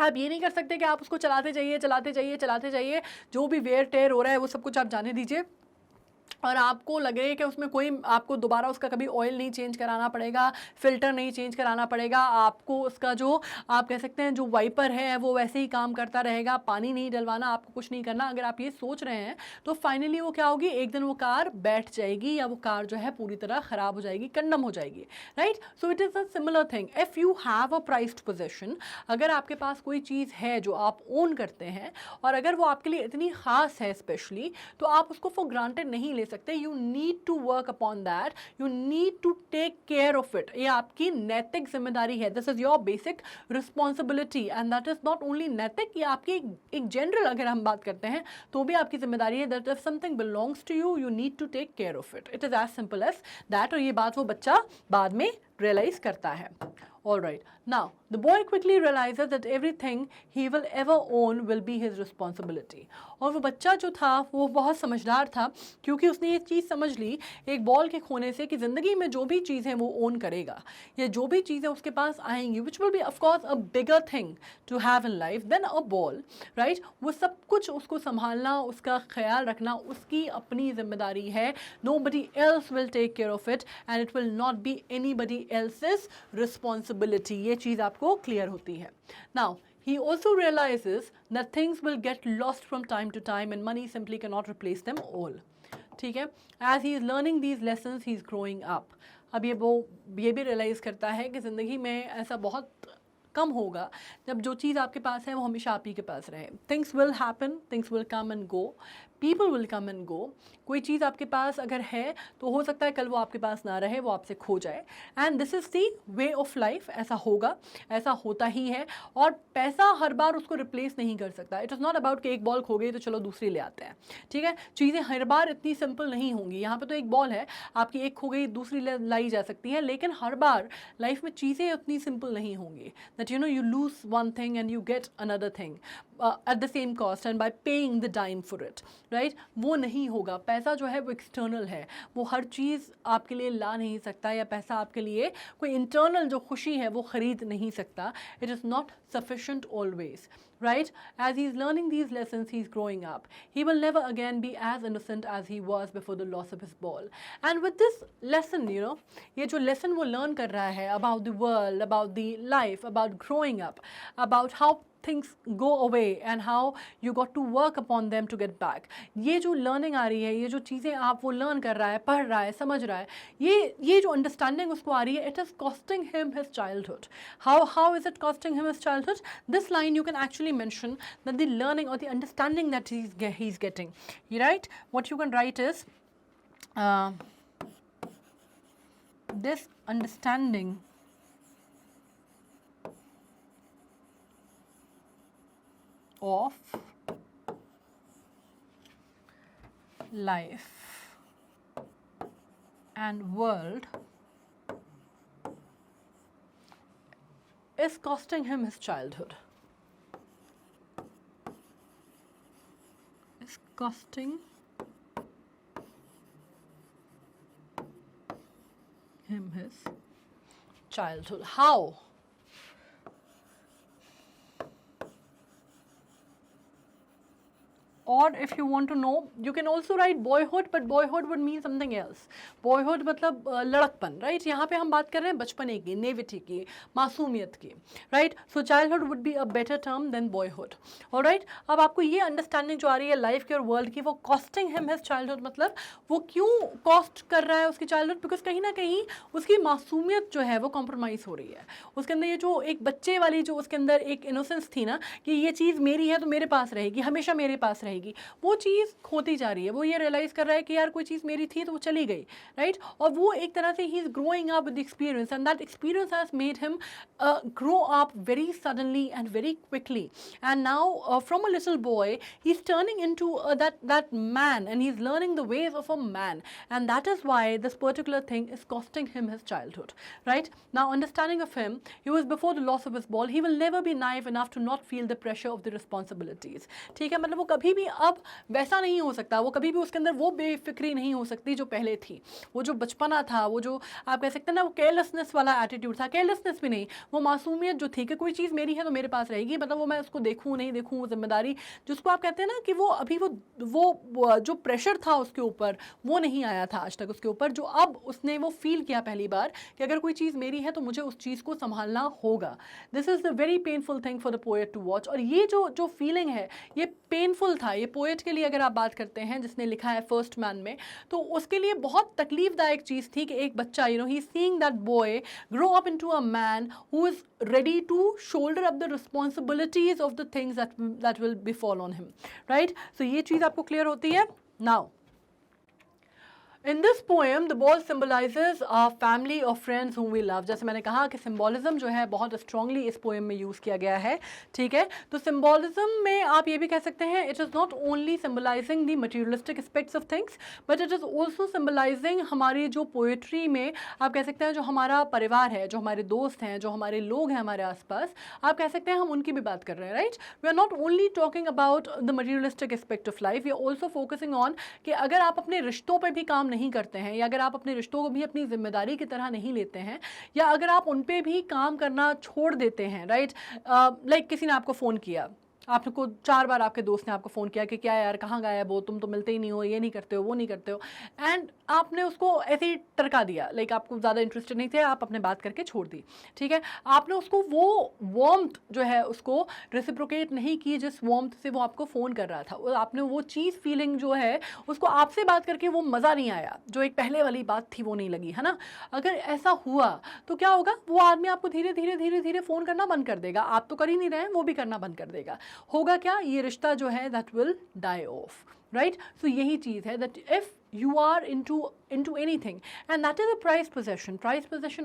आप ये नहीं कर सकते कि आप उसको चलाते जाइए चलाते जाइए चलाते जाइए, जो भी वेयर टेयर हो रहा है वो सब कुछ आप जाने दीजिए, और आपको लगे कि उसमें कोई, आपको दोबारा उसका कभी ऑयल नहीं चेंज कराना पड़ेगा, फिल्टर नहीं चेंज कराना पड़ेगा, आपको उसका जो आप कह सकते हैं जो वाइपर है वो वैसे ही काम करता रहेगा, पानी नहीं डलवाना, आपको कुछ नहीं करना। अगर आप ये सोच रहे हैं तो फाइनली वो क्या होगी, एक दिन वो कार बैठ जाएगी, या वो कार जो है पूरी तरह ख़राब हो जाएगी, कंडम हो जाएगी, right. So it is a similar thing if you have a prized possession. अगर आपके पास कोई चीज़ है जो आप ओन करते हैं, और अगर वो आपके लिए इतनी ख़ास है स्पेशली, तो आप उसको फॉर ग्रांटेड नहीं ले सकते। You need to work upon that, you need to take care of it. ये आपकी नैतिक जिम्मेदारी है, this is your basic responsibility, and that is not only नैतिक, ये आपकी एक जनरल अगर हम बात करते हैं तो भी आपकी जिम्मेदारी है। That if something belongs to you, you need to take care of it. It is as simple as that. और ये बात वो बच्चा बाद में रियलाइज करता है। All right. Now, the boy quickly realizes that everything he will ever own will be his responsibility. और वो बच्चा जो था वो बहुत समझदार था, क्योंकि उसने ये चीज़ समझ ली एक बॉल के खोने से कि ज़िंदगी में जो भी चीज़ें वो ओन करेगा, या जो भी चीज़ें उसके पास आएंगी, which will be of course a bigger thing to have in life than a ball, right, वो सब कुछ उसको संभालना, उसका ख्याल रखना उसकी अपनी जिम्मेदारी है। Nobody else will take care of it and it will not be anybody else's responsibility. ये चीज़ आपको क्लियर होती है। Now, he also realizes that things will get lost from time to time and money simply cannot replace them all. ठीक है, as he is learning these lessons, he is growing up. अब ये भी realise करता है कि ज़िंदगी में ऐसा बहुत कम होगा जब जो चीज़ आपके पास है वो हमेशा आप ही के पास रहे। Things will happen, things will come and go, people will come and go. कोई चीज़ आपके पास अगर है तो हो सकता है कल वो आपके पास ना रहे, वो आपसे खो जाए, and this is the way of life. ऐसा होगा, ऐसा होता ही है, और पैसा हर बार उसको रिप्लेस नहीं कर सकता। इट इज़ नॉट अबाउट कि एक बॉल खो गई तो चलो दूसरी ले आते हैं। ठीक है, चीज़ें हर बार इतनी सिंपल नहीं होंगी। यहाँ पे तो एक बॉल है, आपकी एक खो गई दूसरी लाई जा सकती है, लेकिन हर बार लाइफ में चीज़ें उतनी सिंपल नहीं होंगी। That you lose one thing and you get another thing at the same cost and by paying the dime for it, right? वो नहीं होगा। पैसा जो है वो एक्सटर्नल है, वो हर चीज़ आपके लिए ला नहीं सकता, या पैसा आपके लिए कोई इंटरनल जो खुशी है वो ख़रीद नहीं सकता। It is not sufficient always, right? As he is learning these lessons, he is growing up. He will never again be as innocent as he was before the loss of his ball. And with this lesson, ये जो lesson वो learn कर रहा है about the world, about the life, about growing up, about how things go away and how you got to work upon them to get back. ये जो learning आ रही है, ये जो चीज़ें आप वो learn कर रहा है, पढ़ रहा है, समझ रहा है, ये जो understanding उसको आ रही है, it is costing him his childhood. How is it costing him his childhood? This line you can actually mention that the learning or the understanding that he's getting. You right? What you can write is this understanding of life and world is costing him his childhood. Is costing him his childhood. How? Or if you want to know, you can also write boyhood, but boyhood would mean something else. Boyhood मतलब लड़कपन, right? यहाँ पे हम बात कर रहे हैं बचपने की, नेविटी की, मासूमियत की, right? So childhood would be a better term than boyhood. Alright? अब आपको ये अंडरस्टैंडिंग जो आ रही है लाइफ की और वर्ल्ड की, वो कॉस्टिंग हिम हिज चाइल्डहुड मतलब वो क्यों कॉस्ट कर रहा है उसकी चाइल्डहुड? बिकॉज कहीं ना कहीं उसकी मासूमियत जो है वो कॉम्प्रोमाइज़ हो रही है. उसके अंदर ये जो एक बच्चे वाली जो उसके अंदर एक इनोसेंस थी ना कि ये चीज़ मेरी है तो मेरे पास रहेगी, हमेशा मेरे पास रहेगी, वो चीज़ खोती जा रही है. वो ये रियलाइज़ कर रहा है कि यार कोई चीज़ मेरी थी तो वो चली गई, राइट? और वो एक तरह से he is growing up with experience and that experience has made him grow up very suddenly and very quickly, and now from a little boy he's turning into that man, and he's learning the ways of a man, and that is why this particular thing is costing him his childhood, right? Now understanding of him, he was before the loss of his ball, he will never be naive enough to not feel the pressure of the responsibilities. ठीक है, मतलब वो कभी भी अब वैसा नहीं हो सकता, वो कभी भी उसके अंदर वो बेफिक्री नहीं हो सकती जो पहले थी. वो जो बचपना था, वो जो आप कह सकते हैं ना वो केयरलेसनेस वाला एटीट्यूड था, केयरलेसनेस भी नहीं, वो मासूमियत जो थी कि कोई चीज़ मेरी है तो मेरे पास रहेगी, मतलब वो मैं उसको देखूँ नहीं देखूँ, वो जिम्मेदारी जिसको आप कहते हैं ना कि वो अभी वो जो प्रेशर था उसके ऊपर वो नहीं आया था आज तक उसके ऊपर, जो अब उसने वो फील किया पहली बार कि अगर कोई चीज़ मेरी है तो मुझे उस चीज़ को संभालना होगा. This is the very painful thing for the poet to watch. और ये जो फीलिंग है ये पेनफुल था. ये पोएट के लिए अगर आप बात करते हैं जिसने लिखा है फर्स्ट मैन में, तो उसके लिए बहुत तकलीफदायक चीज़ थी कि एक बच्चा, you know, he seeing that boy grow up into a man who is ready to shoulder up the responsibilities of the things that will befall on him, right? So ये चीज़ आपको clear होती है. Now in this poem the ball symbolizes a family of friends whom we love. जैसे मैंने कहा कि symbolism जो है बहुत strongly इस poem में यूज़ किया गया है, ठीक है? तो symbolism में आप ये भी कह सकते हैं it is not only symbolizing the materialistic aspects of things but it is also symbolizing हमारी जो poetry में आप कह सकते हैं जो हमारा परिवार है, जो हमारे दोस्त हैं, जो हमारे लोग हैं हमारे आसपास, आप कह सकते हैं हम उनकी भी बात कर रहे हैं, right? We are not only talking about the materialistic aspect of life, we are also focusing on कि अगर आप अपने रिश्तों पर भी काम नहीं करते हैं, या अगर आप अपने रिश्तों को भी अपनी जिम्मेदारी की तरह नहीं लेते हैं, या अगर आप उन पे भी काम करना छोड़ देते हैं, राइट? लाइक किसी ने आपको फ़ोन किया, आपको 4 बार आपके दोस्त ने आपको फ़ोन किया कि क्या यार कहाँ गायब हो, तुम तो मिलते ही नहीं हो, ये नहीं करते हो, वो नहीं करते हो, एंड आपने उसको ऐसे ही टरका दिया, लाइक आपको ज़्यादा इंटरेस्टेड नहीं थे, आप अपने बात करके छोड़ दी, ठीक है? आपने उसको वो वार्मथ जो है उसको रेसिप्रोकेट नहीं की जिस वार्मथ से वो आपको फ़ोन कर रहा था. आपने वो चीज़ फीलिंग जो है उसको आपसे बात करके वो मज़ा नहीं आया, जो एक पहले वाली बात थी वो नहीं लगी, है ना? अगर ऐसा हुआ तो क्या होगा, वो आदमी आपको धीरे धीरे धीरे धीरे फ़ोन करना बंद कर देगा. आप तो कर ही नहीं रहे हैं, वो भी करना बंद कर देगा. होगा क्या, ये रिश्ता जो है that will die off, right? So यही चीज़ है that if you are into anything, and that is a prized possession.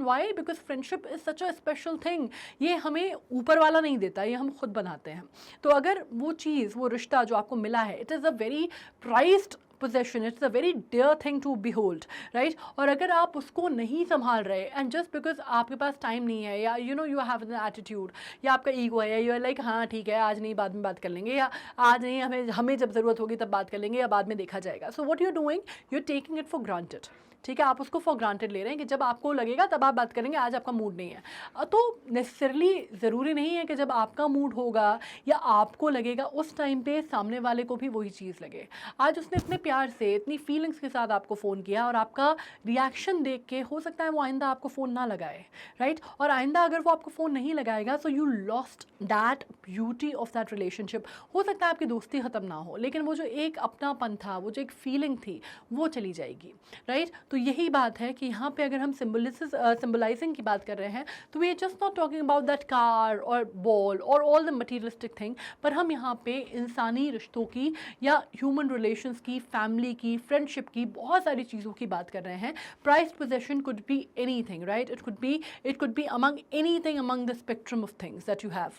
Why? Because friendship is such a special thing. ये हमें ऊपर वाला नहीं देता, ये हम खुद बनाते हैं. तो अगर वो चीज़, वो रिश्ता जो आपको मिला है, it is a very prized possession, it's a very dear thing to behold, right? और अगर आप उसको नहीं संभाल रहे and just because आपके पास टाइम नहीं है, या you know you have an attitude, या आपका ईगो है, या you are like हाँ ठीक है आज नहीं बाद में बात कर लेंगे, या आज नहीं हमें जब ज़रूरत होगी तब बात कर लेंगे, या बाद में देखा जाएगा. So what you're doing, you're taking it for granted. ठीक है, आप उसको फॉर ग्रांटेड ले रहे हैं कि जब आपको लगेगा तब आप बात करेंगे, आज आपका मूड नहीं है. तो नेसेसरली ज़रूरी नहीं है कि जब आपका मूड होगा या आपको लगेगा उस टाइम पे सामने वाले को भी वही चीज़ लगे. आज उसने इतने प्यार से, इतनी फीलिंग्स के साथ आपको फ़ोन किया, और आपका रिएक्शन देख के हो सकता है वो आइंदा आपको फ़ोन ना लगाए, राइट? और आइंदा अगर वो आपको फ़ोन नहीं लगाएगा so you lost that beauty of that relationship. हो सकता है आपकी दोस्ती ख़त्म ना हो, लेकिन वो जो एक अपनापन था, वो जो एक फीलिंग थी, वो चली जाएगी, राइट? तो यही बात है कि यहाँ पे अगर हम सिंबलाइजिंग की बात कर रहे हैं तो we are just not talking about that car और बॉल और ऑल द मटीरियलिस्टिक थिंग, पर हम यहाँ पे इंसानी रिश्तों की या ह्यूमन रिलेशंस की, फैमिली की, फ्रेंडशिप की, बहुत सारी चीज़ों की बात कर रहे हैं. Prized possession could be anything, right? It could be among anything among the spectrum of things that you have,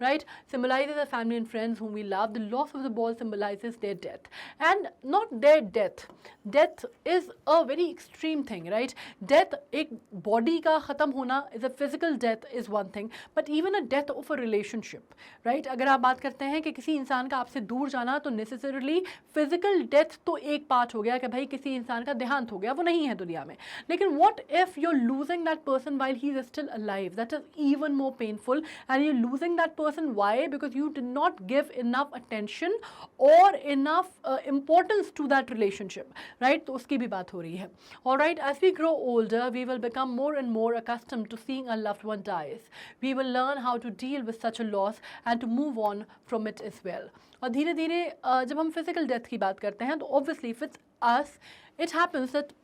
right? Symbolizes our family and friends whom we love. The loss of the ball symbolizes their death, and not their death. Death is a very extreme thing, right? Death, एक body का ख़त्म होना is a physical death is one thing, but even a death of a relationship, right? अगर आप बात करते हैं कि किसी इंसान का आपसे दूर जाना, तो necessarily physical death तो एक part हो गया कि भाई किसी इंसान का देहांत हो गया, वो नहीं है दुनिया में. लेकिन what if you're losing that person while he is still alive? That is even more painful, and you're losing that person. Why? Because you did not give enough attention or enough importance to that relationship, right? तो उसकी भी बात हो रही है. Alright, as we grow older, we will become more and more accustomed to seeing a loved one dies. We will learn how to deal with such a loss and to move on from it as well. और धीरे धीरे जब हम physical death की बात करते हैं, तो obviously with us it happens that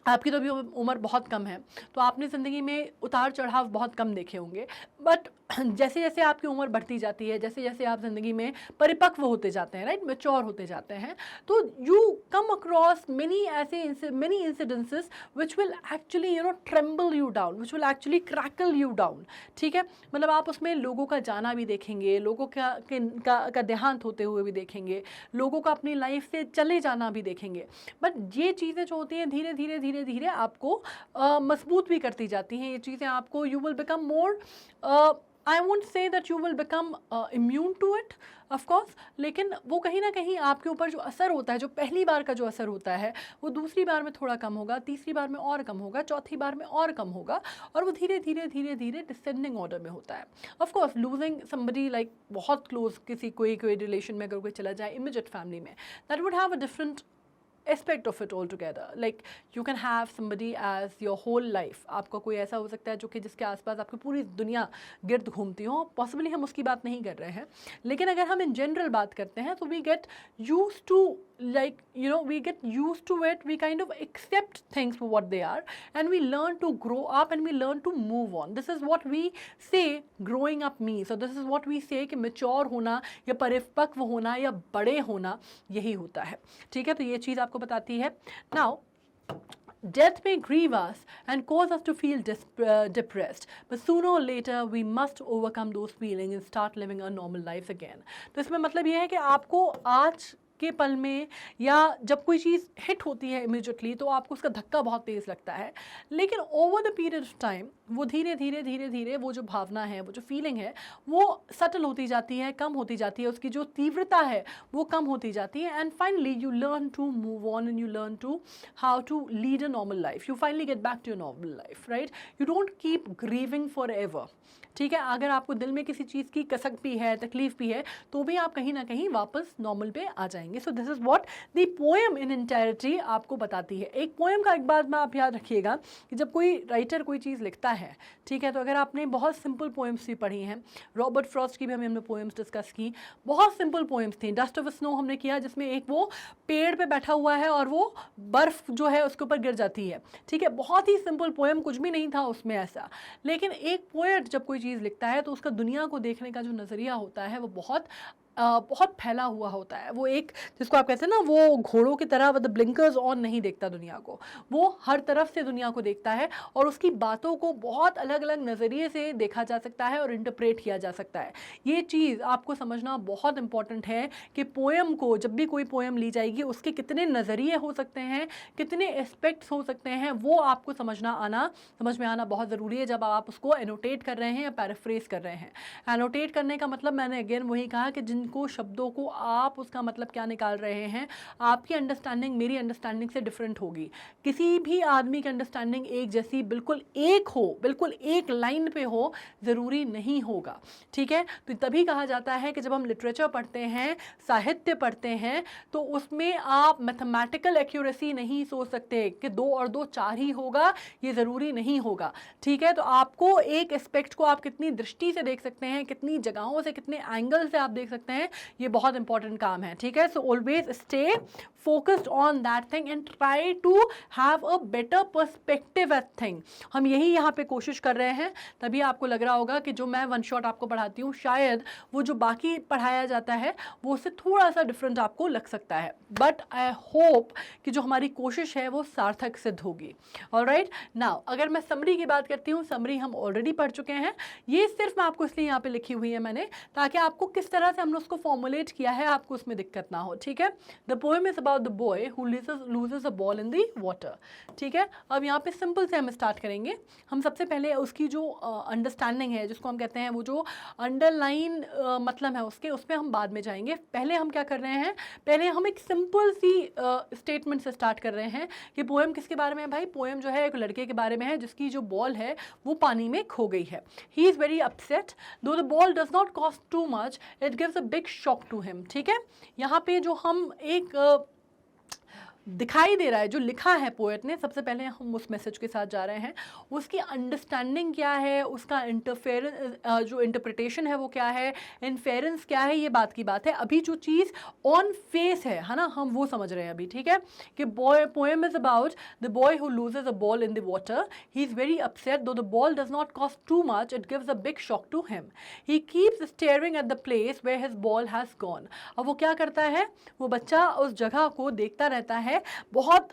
आपकी तो अभी उम्र बहुत कम है, तो आपने ज़िंदगी में उतार चढ़ाव बहुत कम देखे होंगे. बट जैसे जैसे आपकी उम्र बढ़ती जाती है, जैसे जैसे आप ज़िंदगी में परिपक्व होते जाते हैं, राइट, मैच्योर होते जाते हैं, तो you come across many incidences which will actually tremble you down, which will actually crackle you down. ठीक है, मतलब आप उसमें लोगों का जाना भी देखेंगे, लोगों का देहांत होते हुए भी देखेंगे, लोगों का अपनी लाइफ से चले जाना भी देखेंगे. बट ये चीज़ें जो होती हैं धीरे धीरे धीरे धीरे आपको मजबूत भी करती जाती हैं. ये चीज़ें आपको you will become more I won't say that you will become immune to it, of course, लेकिन वो कहीं ना कहीं आपके ऊपर जो असर होता है, जो पहली बार का जो असर होता है, वो दूसरी बार में थोड़ा कम होगा, तीसरी बार में और कम होगा, चौथी बार में और कम होगा, और वो धीरे धीरे धीरे धीरे डिसेंडिंग ऑर्डर में होता है. Of course losing somebody like बहुत क्लोज, किसी कोई रिलेशन में अगर कोई चला जाए इमीडिएट फैमिली में, that would have a different aspect of it altogether. Like you can have somebody as your whole life. आपका कोई ऐसा हो सकता है जो कि जिसके आसपास आपकी पूरी दुनिया गिर्द घूमती हो. पॉसिबली हम उसकी बात नहीं कर रहे हैं, लेकिन अगर हम इन जनरल बात करते हैं तो we get used to, like we get used to it. We kind of accept things for what they are, and we learn to grow up and we learn to move on. This is what we say growing up means. So this is what we say कि mature होना या परिपक्व होना या बड़े होना यही होता है. ठीक है, तो ये चीज़ आपको बताती है. Now death may grieve us and cause us to feel depressed, but sooner or later we must overcome those feelings and start living our normal lives again. तो इसमें मतलब ये है कि आपको आज के पल में या जब कोई चीज़ हिट होती है इमीडिएटली तो आपको उसका धक्का बहुत तेज़ लगता है, लेकिन over the period of time वो धीरे धीरे धीरे धीरे वो जो भावना है, वो जो फीलिंग है, वो सटल होती जाती है, कम होती जाती है, उसकी जो तीव्रता है वो कम होती जाती है. And finally you learn to move on and you learn to how to lead a normal life. You finally get back to your normal life, right. You don't keep grieving for ever. ठीक है, अगर आपको दिल में किसी चीज़ की कसक भी है, तकलीफ भी है, तो भी आप कहीं ना कहीं वापस नॉर्मल पे आ जाएंगे. So this is what the poem in entirety आपको बताती है. एक पोएम का एक बात में आप याद रखिएगा कि जब कोई राइटर कोई चीज़ लिखता है, ठीक है, तो अगर आपने बहुत सिंपल पोएम्स भी पढ़ी हैं, रॉबर्ट फ्रॉस्ट की भी हमने पोएम्स डिस्कस की, बहुत सिंपल पोएम्स थी. डस्ट ऑफ स्नो हमने किया, जिसमें एक वो पेड़ पे बैठा हुआ है और वो बर्फ़ जो है उसके ऊपर गिर जाती है. ठीक है, बहुत ही सिंपल पोएम, कुछ भी नहीं था उसमें ऐसा. लेकिन एक पोएट जब कोई चीज़ लिखता है तो उसका दुनिया को देखने का जो नज़रिया होता है वो बहुत फैला हुआ होता है. वो एक जिसको आप कहते हैं ना, वो घोड़ों की तरह विद ब्लिंकर्स ऑन नहीं देखता दुनिया को, वो हर तरफ से दुनिया को देखता है और उसकी बातों को बहुत अलग अलग नज़रिए से देखा जा सकता है और इंटरप्रेट किया जा सकता है. ये चीज़ आपको समझना बहुत इंपॉर्टेंट है कि पोएम को, जब भी कोई पोएम ली जाएगी, उसके कितने नज़रिए हो सकते हैं, कितने एस्पेक्ट्स हो सकते हैं, वो आपको समझ में आना बहुत ज़रूरी है जब आप उसको एनोटेट कर रहे हैं या पैराफ्रेज कर रहे हैं. एनोटेट करने का मतलब मैंने अगेन वही कहा कि को शब्दों को आप उसका मतलब क्या निकाल रहे हैं, आपकी अंडरस्टैंडिंग मेरी अंडरस्टैंडिंग से डिफरेंट होगी. किसी भी आदमी की अंडरस्टैंडिंग एक जैसी बिल्कुल एक हो, बिल्कुल एक लाइन पे हो, ज़रूरी नहीं होगा. ठीक है, तो तभी कहा जाता है कि जब हम लिटरेचर पढ़ते हैं, साहित्य पढ़ते हैं, तो उसमें आप मैथमेटिकल एक्यूरेसी नहीं सोच सकते कि 2 और 2 4 ही होगा, ये ज़रूरी नहीं होगा. ठीक है, तो आपको एक एस्पेक्ट को आप कितनी दृष्टि से देख सकते हैं, कितनी जगहों से, कितने एंगल से आप देख सकते हैं, हैं, ये बहुत इंपॉर्टेंट काम है, ठीक है। So always stay focused on that thing and try to have a better perspective at thing। हम यही यहाँ पे कोशिश कर रहे हैं, तभी आपको लग रहा होगा कि जो मैं वन शॉट आपको पढ़ाती हूँ शायद वो जो बाकी पढ़ाया जाता है वो उससे थोड़ा सा डिफरेंट आपको लग सकता है, बट आई होप कि जो हमारी कोशिश है वो सार्थक सिद्ध होगी। ऑलराइट, नाउ अगर मैं समरी की बात करती हूँ, समरी हम ऑलरेडी पढ़ चुके हैं, ये सिर्फ मैं आपको इसलिए यहाँ पे लिखी हुई है मैंने, ताकि आपको किस तरह से हमने उसको फॉर्मुलेट किया है आपको उसमें दिक्कत ना हो, ठीक है। The poem is about the boy who loses a ball in the water, ठीक है। अब यहाँ पे सिंपल से हम स्टार्ट करेंगे। हम सबसे पहले उसकी जो अंडरस्टैंडिंग है, जिसको हम कहते हैं वो जो अंडरलाइन मतलब है उसके, उस पर हम बाद में जाएंगे। पहले हम क्या कर रहे हैं, पहले हम एक सिंपल सी स्टेटमेंट से स्टार्ट कर रहे हैं कि पोएम किसके बारे में है भाई। पोएम जो है एक लड़के के बारे में है जिसकी जो बॉल है वो पानी में खो गई है। He is very upset though the ball does not cost too much, it gives a big shock to him, ठीक है। यहाँ पे जो हम एक दिखाई दे रहा है, जो लिखा है पोएट ने, सबसे पहले हम उस मैसेज के साथ जा रहे हैं। उसकी अंडरस्टैंडिंग क्या है, उसका जो इंटरप्रिटेशन है वो क्या है, इन्फेरेंस क्या है, ये बात की बात है। अभी जो चीज़ ऑन फेस है ना, हम वो समझ रहे हैं अभी, ठीक है। कि poem is about the boy who loses a ball in the water, he is very upset though the ball does not cost too much, it gives a big shock to him, he keeps staring at the place where his ball has gone. अब वो क्या करता है, वो बच्चा उस जगह को देखता रहता है, बहुत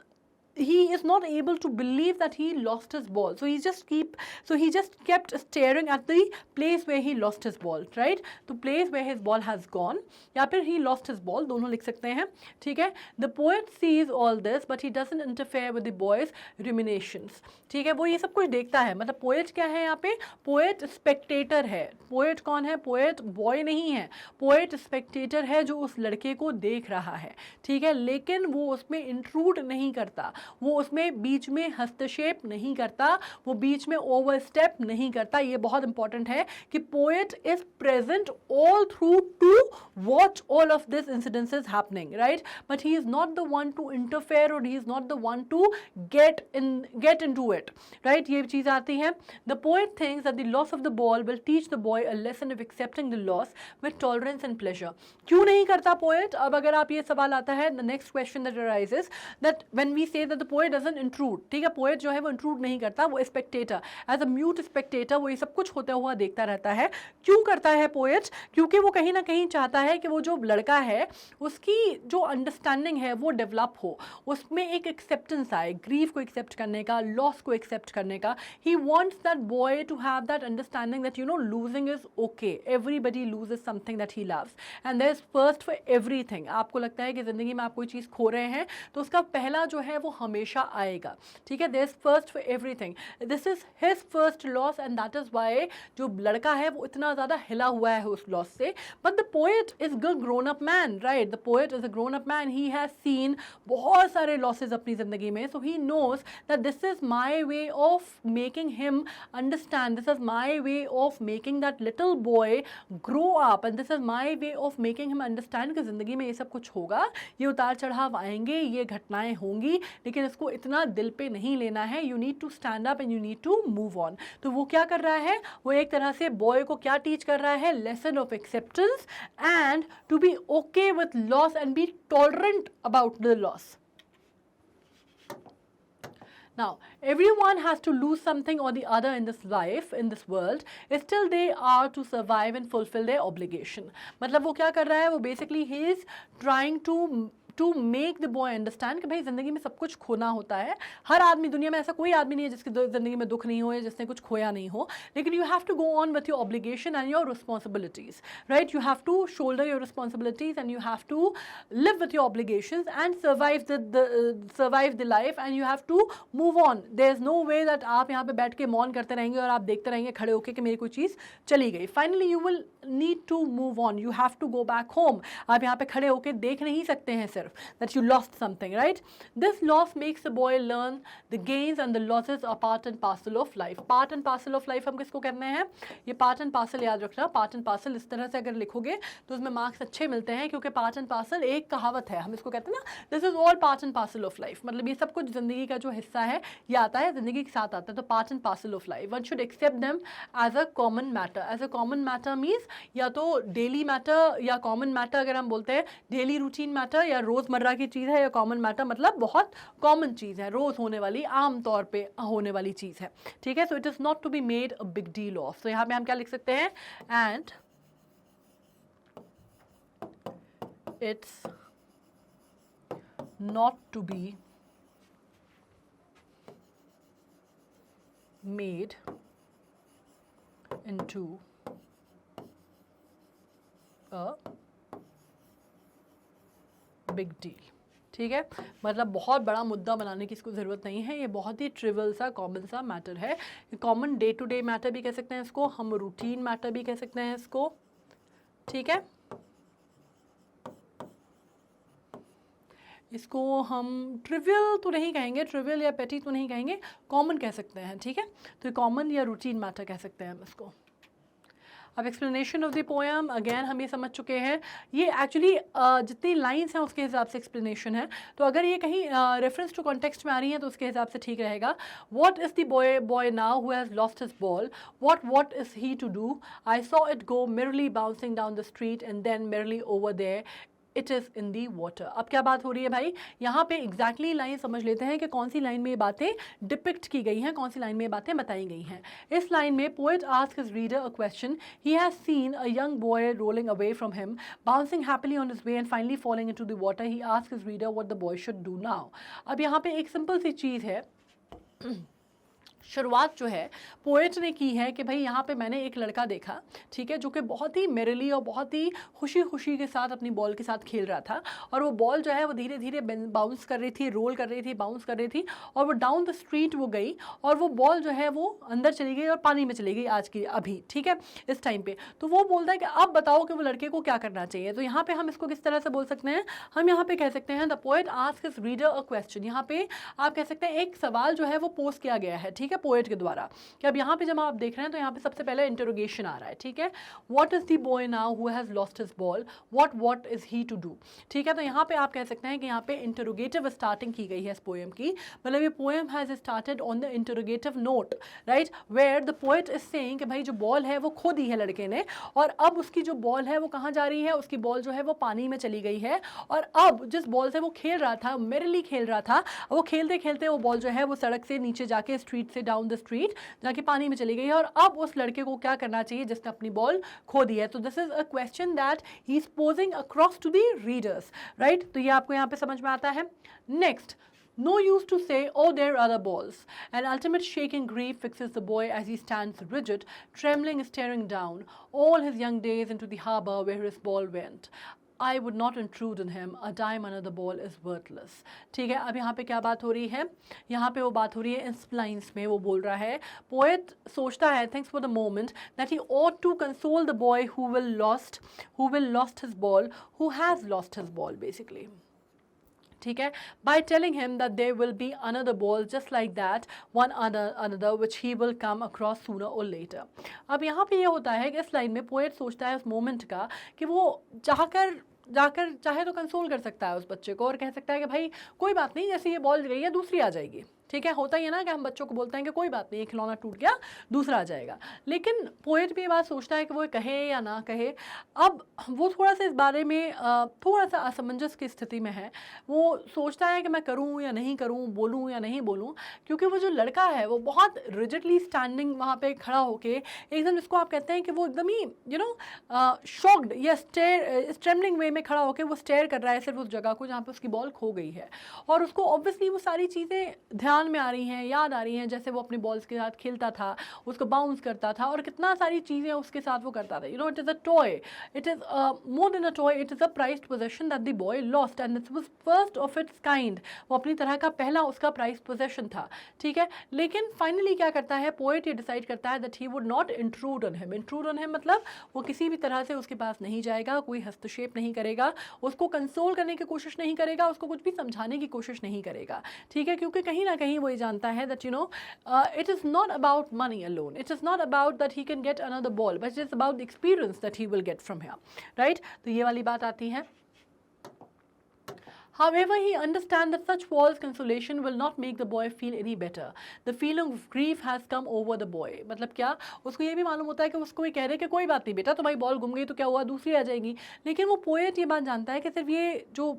he is not able to believe that he lost his ball, so he just kept staring at the place where he lost his ball, right, the place where his ball has gone, या फिर he lost his ball, दोनों लिख सकते हैं, ठीक है। the poet sees all this but he doesn't interfere with the boy's ruminations, ठीक है। वो ये सब कुछ देखता है, मतलब पोएट क्या है यहाँ पे, पोएट स्पेक्टेटर है। पोएट कौन है, पोएट बॉय नहीं है, पोएट स्पेक्टेटर है जो उस लड़के को देख रहा है, ठीक है। लेकिन वो उसमें इंट्रूड नहीं करता, वो उसमें बीच में हस्तक्षेप नहीं करता, वो बीच में ओवरस्टेप नहीं करता। ये बहुत इंपॉर्टेंट है कि poet is present all through to watch all of this incidences happening, right, but he is not the one to interfere और he is not the one to get into it, right. ये चीज आती है। The poet thinks that the loss of the ball will teach the boy a lesson of accepting the loss with tolerance and pleasure. क्यों नहीं करता poet? अब अगर आप ये सवाल आता है, the next question that arises that when we say that the poet doesn't intrude, ठीक है, पोएट जो है वो इंट्रूड नहीं करता, वो spectator, as a mute spectator वो ये सब कुछ होता हुआ देखता रहता है। क्यों करता है पोएट? क्योंकि वो कहीं ना कहीं चाहता है कि वो जो लड़का है उसकी जो अंडरस्टैंडिंग है वो डेवलप हो, उसमें एक एक्सेप्टेंस आए, ग्रीफ को एक्सेप्ट करने का, लॉस को एक्सेप्ट करने का। He wants that boy to have that understanding that you know losing is okay, everybody loses something that he loves and there is first for everything. आपको लगता है कि जिंदगी में आप कोई चीज़ खो रहे हैं तो उसका पहला जो है वो हमेशा आएगा, ठीक है। There is first for everything, this is his first loss and that is why जो लड़का है वो इतना ज़्यादा हिला हुआ है उस लॉस से। But the poet is a grown up man, right, the poet is a grown up man, he has seen बहुत सारे लॉसेज अपनी ज़िंदगी में, so he knows that this is my way of making him understand, this is my way of making that little boy grow up and this is my way of making him understand कि ज़िंदगी में ये सब कुछ होगा, ये उतार चढ़ाव आएंगे, ये घटनाएं होंगी, लेकिन इसको इतना दिल पे नहीं लेना है। You need to stand up and you need to move on. तो वो क्या कर रहा है, वो एक तरह से बॉय को क्या टीच कर रहा है, lesson of acceptance and to be okay with loss and be tolerant about the loss. Now, everyone has to lose something or the other in this life, in this world, still they are to survive and fulfill their obligation. मतलब वो क्या कर रहा है, वो basically he is trying to make the boy understand कि भाई ज़िंदगी में सब कुछ खोना होता है। हर आदमी, दुनिया में ऐसा कोई आदमी नहीं है जिसकी ज़िंदगी में दुख नहीं हो या जिसने कुछ खोया नहीं हो, लेकिन you have to go on with your obligation and your responsibilities, right? You have to shoulder your responsibilities and you have to live with your obligations and survive the life and you have to move on. There is no way that आप यहाँ पे बैठ के मौन करते रहेंगे और आप देखते रहेंगे खड़े होके कि मेरी कोई चीज़ चली गई। Finally you will need to move on. You have to go back home. आप यहाँ पे खड़े होके देख नहीं सकते हैं सिर्फ, सिर्फ, that you lost something, right. This loss makes the boy learn the gains and the losses are part and parcel of life. Part and parcel of life हम किसको कहते हैं? ये पार्ट एंड पार्सल याद रखना. पार्ट एंड पार्सल इस तरह से अगर लिखोगे तो उसमें मार्क्स अच्छे मिलते हैं, क्योंकि पार्ट एंड पार्सल एक कहावत है, हम इसको कहते हैं ना, this is all part and parcel of life. मतलब ये सब कुछ जिंदगी का जो हिस्सा है ये आता है, जिंदगी के साथ आता है. तो part and parcel of life, one should accept them as a common matter. As a common matter means या तो डेली मैटर या कॉमन मैटर. अगर हम बोलते हैं डेली रूटीन मैटर या रोजमर्रा की चीज़ है, या कॉमन मैटर मतलब बहुत कॉमन चीज़ है, रोज होने वाली, आम तौर पे होने वाली चीज़ है. ठीक है. So it is not to be made a big deal of. तो यहाँ पे हम क्या लिख सकते हैं? And it's not to be made into a big deal. ठीक है. मतलब बहुत बड़ा मुद्दा बनाने की इसको ज़रूरत नहीं है, ये बहुत ही ट्रिवियल सा कॉमन सा मैटर है. Common day to day matter भी कह सकते हैं इसको, हम रूटीन मैटर भी कह सकते हैं इसको. ठीक है. इसको हम ट्रिवियल तो नहीं कहेंगे, ट्रिवियल या पेटी तो नहीं कहेंगे, कॉमन कह सकते हैं. ठीक है. तो कॉमन या रूटीन मैटर कह सकते हैं हम इसको. अब explanation of the poem, again हम ये समझ चुके हैं, ये एक्चुअली जितनी लाइंस हैं उसके हिसाब से एक्सप्लेनेशन है. तो अगर ये कहीं रेफरेंस टू कॉन्टेक्स्ट में आ रही है तो उसके हिसाब से ठीक रहेगा. What is the boy now who has lost his ball, what is he to do, I saw it go merrily bouncing down the street and then merrily over there it is in the water. अब क्या बात हो रही है भाई, यहाँ पे exactly line समझ लेते हैं कि कौन सी लाइन में ये बातें डिपिक्ट की गई हैं, कौन सी लाइन में ये बातें बताई गई हैं. इस लाइन में poet ask his reader a question. He has seen a young boy rolling away from him, bouncing happily on his way and finally falling into the water. He ask his reader what the boy should do now. अब यहाँ पे एक simple सी चीज़ है. शुरुआत जो है poet ने की है कि भाई यहाँ पे मैंने एक लड़का देखा, ठीक है, जो कि बहुत ही मेरेली और बहुत ही खुशी खुशी के साथ अपनी बॉल के साथ खेल रहा था. और वो बॉल जो है वो धीरे धीरे बाउंस कर रही थी, रोल कर रही थी, बाउंस कर रही थी, और वो डाउन द स्ट्रीट वो गई, और वो बॉल जो है वो अंदर चली गई और पानी में चली गई आज की अभी. ठीक है. इस टाइम पे तो वो बोलता है कि अब बताओ कि वो लड़के को क्या करना चाहिए. तो यहाँ पे हम इसको किस तरह से बोल सकते हैं? हम यहाँ पे कह सकते हैं the poet ask his reader a question. यहाँ पे आप कह सकते हैं एक सवाल जो है वो पोज किया गया है, ठीक है, पोएट के द्वारा. कि अब यहाँ पे जब आप देख रहे हैं तो यहाँ पे सबसे पहले इंटरोगेशन आ रहा है. ठीक है. What is the boy now who has lost his ball, what is he to do. ठीक है. तो यहाँ पे आप कह सकते हैं कि यहाँ पे इंटरोगेटिव स्टार्टिंग की गई है इस पोएम की. मतलब ये poem has started on the interrogative note, right, where the poet is saying कि भाई जो बॉल है वो खो दी है लड़के ने, और अब उसकी जो बॉल है वो कहाँ जा रही है? उसकी बॉल जो है वो पानी में चली गई है. और अब जिस बॉल से वो खेल रहा था, मेरेली खेल रहा था, वो खेलते खेलते वो बॉल जो है वो सड़क से नीचे जाके, स्ट्रीट से डाउन द स्ट्रीट जाके पानी में चली गई है. और अब उस लड़के को क्या करना चाहिए जिसने अपनी बॉल खो दी है? तो this is a question that he is posing across to the readers, right. तो ये आपको यहाँ पे समझ में आता है. Next, no use to say, oh, there are other balls. An ultimate shaking grief fixes the boy as he stands rigid, trembling, staring down all his young days into the harbor where his ball went. I would not intrude on him. A dime under the ball is worthless. ठीक है. अब यहाँ पे क्या बात हो रही है? यहाँ पे वो बात हो रही है इस लाइन्स में. वो बोल रहा है, पोएट सोचता है, thanks for the moment, that he ought to console the boy who will lost his ball, who has lost his ball basically. ठीक है. by telling him that there will be another ball just like that, one another which he will come across sooner or later. अब यहाँ पे ये होता है कि इस लाइन में पोएट सोचता है उस मोमेंट का कि वो जाकर चाहे तो कंसोल कर सकता है उस बच्चे को और कह सकता है कि भाई कोई बात नहीं, जैसे ये बॉल गई है दूसरी आ जाएगी. ठीक है. होता ही है ना कि हम बच्चों को बोलते हैं कि कोई बात नहीं, खिलौना टूट गया दूसरा आ जाएगा. लेकिन पोएट भी ये बात सोचता है कि वो कहे या ना कहे. अब वो थोड़ा सा इस बारे में थोड़ा सा असमंजस की स्थिति में है. वो सोचता है कि मैं करूं या नहीं करूं, बोलूं या नहीं बोलूं, क्योंकि वो जो लड़का है वो बहुत रिजिडली स्टैंडिंग वहाँ पे खड़ा होके एकदम, जिसको आप कहते हैं कि वो एकदम ही शॉक्ड या स्ट्रेमलिंग वे में खड़ा होकर वो स्टेयर कर रहा है सिर्फ उस जगह को जहाँ पे उसकी बॉल खो गई है. और उसको ऑब्वियसली वो सारी चीज़ें ध्यान कान में आ रही हैं, याद आ रही हैं, जैसे वो अपने बॉल्स के साथ खेलता था, उसको बाउंस करता था और कितना सारी चीज़ें उसके साथ वो करता था. You know, it is a toy. It is more than a toy. It is a prized possession that the boy lost, and it was first of its kind. वो अपनी तरह का पहला उसका prized possession था. ठीक है, लेकिन फाइनली क्या करता है, पोएट ये डिसाइड करता है that he would not intrude on him. Intrude on him मतलब वो किसी भी तरह से उसके पास नहीं जाएगा, कोई हस्तक्षेप नहीं करेगा, उसको कंसोल करने की कोशिश नहीं करेगा, उसको कुछ भी समझाने की कोशिश नहीं करेगा. ठीक है, क्योंकि कहीं ना कहीं वो ये जानता है that you know it is not about money alone. It is not about that he can get another ball, but it is about the experience that he will get from here. Right? तो ये वाली बात आती है. However, he understands that such false consolation will not make the boy feel any better. The feeling of grief has come over the boy. मतलब क्या, उसको ये भी मालूम होता है कि उसको ये कह रहे हैं कि कोई बात नहीं बेटा, तुम्हारी बॉल गुम गई तो क्या हुआ, दूसरी आ जाएगी. लेकिन वो पोएट ये बात जानता है कि सिर्फ ये जो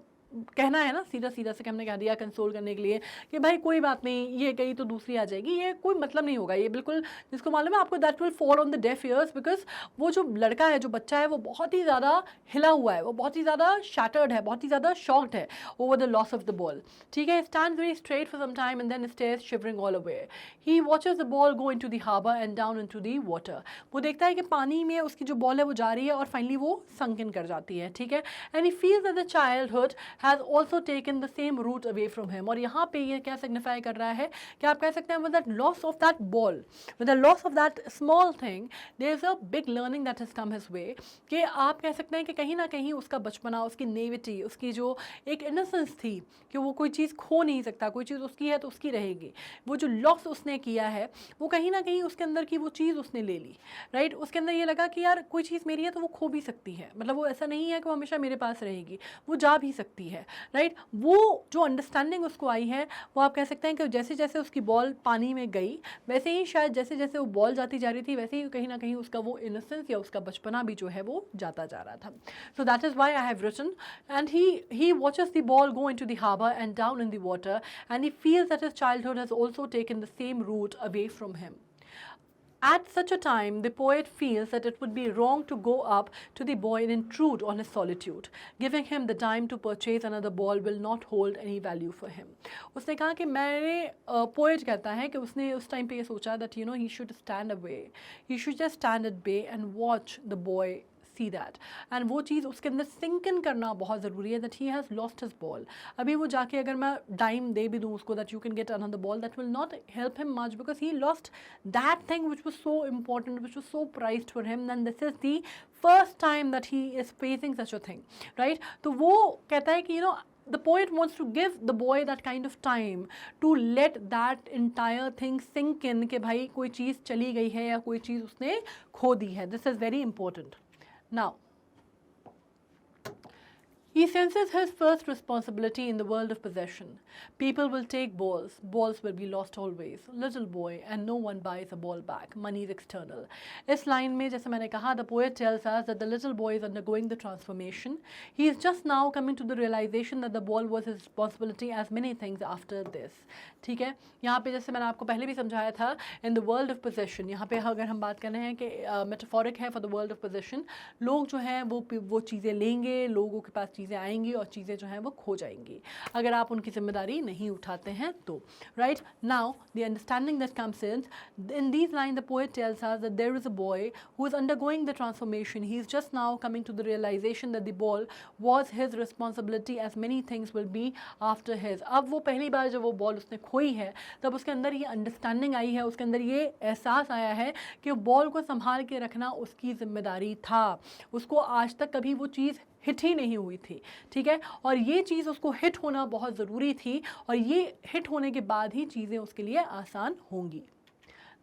कहना है ना सीधा सीधा से कि हमने कह दिया कंसोल करने के लिए कि भाई कोई बात नहीं, ये गई तो दूसरी आ जाएगी, ये कोई मतलब नहीं होगा. ये बिल्कुल, जिसको मालूम है आपको, that will fall on the deaf ears, because वो जो लड़का है, जो बच्चा है, वो बहुत ही ज़्यादा हिला हुआ है, वो बहुत ही ज़्यादा शैटर्ड है, बहुत ही ज़्यादा शॉक्ड है over the loss of the ball. ठीक है, stand very straight for some time and then stares shivering all away. He watches the ball go into the harbour and down into the water. वो देखता है कि पानी में उसकी जो बॉल है वो जा रही है और फाइनली वो संकन कर जाती है. ठीक है, and he feels that the childhood has also taken the same route away from him. और यहाँ पे ये क्या सिग्निफाई कर रहा है कि आप कह सकते हैं with that loss of that ball, with the loss of that small thing, there is a big learning that has come his way. कि आप कह सकते हैं कि कहीं ना कहीं उसका बचपना, उसकी नेविटी, उसकी जो एक इनोसेंस थी कि वो कोई चीज़ खो नहीं सकता, कोई चीज़ उसकी है तो उसकी रहेगी, वो जो लॉस उसने किया है वो कहीं ना कहीं उसके अंदर की वो चीज़ उसने ले ली. राइट, उसके अंदर ये लगा कि यार कोई चीज़ मेरी है तो वो खो भी सकती है, मतलब वो ऐसा नहीं है कि वो हमेशा मेरे पास रहेगी, वो जा भी सकती है. राइट, वो जो अंडरस्टैंडिंग उसको आई है, वो आप कह सकते हैं कि जैसे जैसे उसकी बॉल पानी में गई, वैसे ही शायद जैसे जैसे वो बॉल जाती जा रही थी, वैसे ही कहीं ना कहीं उसका वो इनोसेंस या उसका बचपना भी जो है वो जाता जा रहा था. So that is why I have written, and he watches the ball go into the harbour and down in the water, and he feels that his childhood has also taken the same route away from him. At such a time, the poet feels that it would be wrong to go up to the boy and intrude on his solitude. Giving him the time to purchase another ball will not hold any value for him. उसने कहा कि मैंने poet कहता है कि उसने उस time पे ये सोचा that you know he should stand away, he should just stand at bay and watch the boy see that. And वो चीज़ उसके अंदर सिंक इन करना बहुत ज़रूरी है that he has lost his ball. अभी वो जाके अगर मैं डाइम दे भी दूँ उसको that you can get another ball, that will not help him much because he lost that thing which was so important, which was so prized for him, and this is the first time that he is facing such a thing. Right? तो वो कहता है कि you know the poet wants to give the boy that kind of time to let that entire thing sink in कि भाई कोई चीज़ चली गई है या कोई चीज़ उसने खो दी है. This is very important. Now, he senses his first responsibility in the world of possession. People will take balls. Balls will be lost always. Little boy, and no one buys a ball back. Money is external. इस line में जैसे मैंने कहा, the poet tells us that the little boy is undergoing the transformation. He is just now coming to the realization that the ball was his responsibility as many things after this. ठीक है, यहाँ पे जैसे मैंने आपको पहले भी समझाया था, in the world of possession, यहाँ पे अगर हम बात कर रहे हैं कि metaphoric है for the world of possession, लोग जो हैं वो चीज़ें लेंगे, लोगों के पास चीज़ें आएंगी और चीज़ें जो हैं वो खो जाएंगी अगर आप उनकी जिम्मेदारी नहीं उठाते हैं तो. Right, now the understanding that comes in these line the poet tells us that there is a boy who is undergoing the transformation. He is just now coming to the realisation that the ball was his responsibility as many things will be after his. अब वो पहली बार जब वो ball उसने खोई है तब उसके अंदर ये अंडरस्टैंडिंग आई है, उसके अंदर ये एहसास आया है कि बॉल को संभाल के रखना उसकी जिम्मेदारी था. उसको आज तक कभी वो चीज़ हिट ही नहीं हुई थी. ठीक है, और ये चीज़ उसको हिट होना बहुत ज़रूरी थी और ये हिट होने के बाद ही चीज़ें उसके लिए आसान होंगी.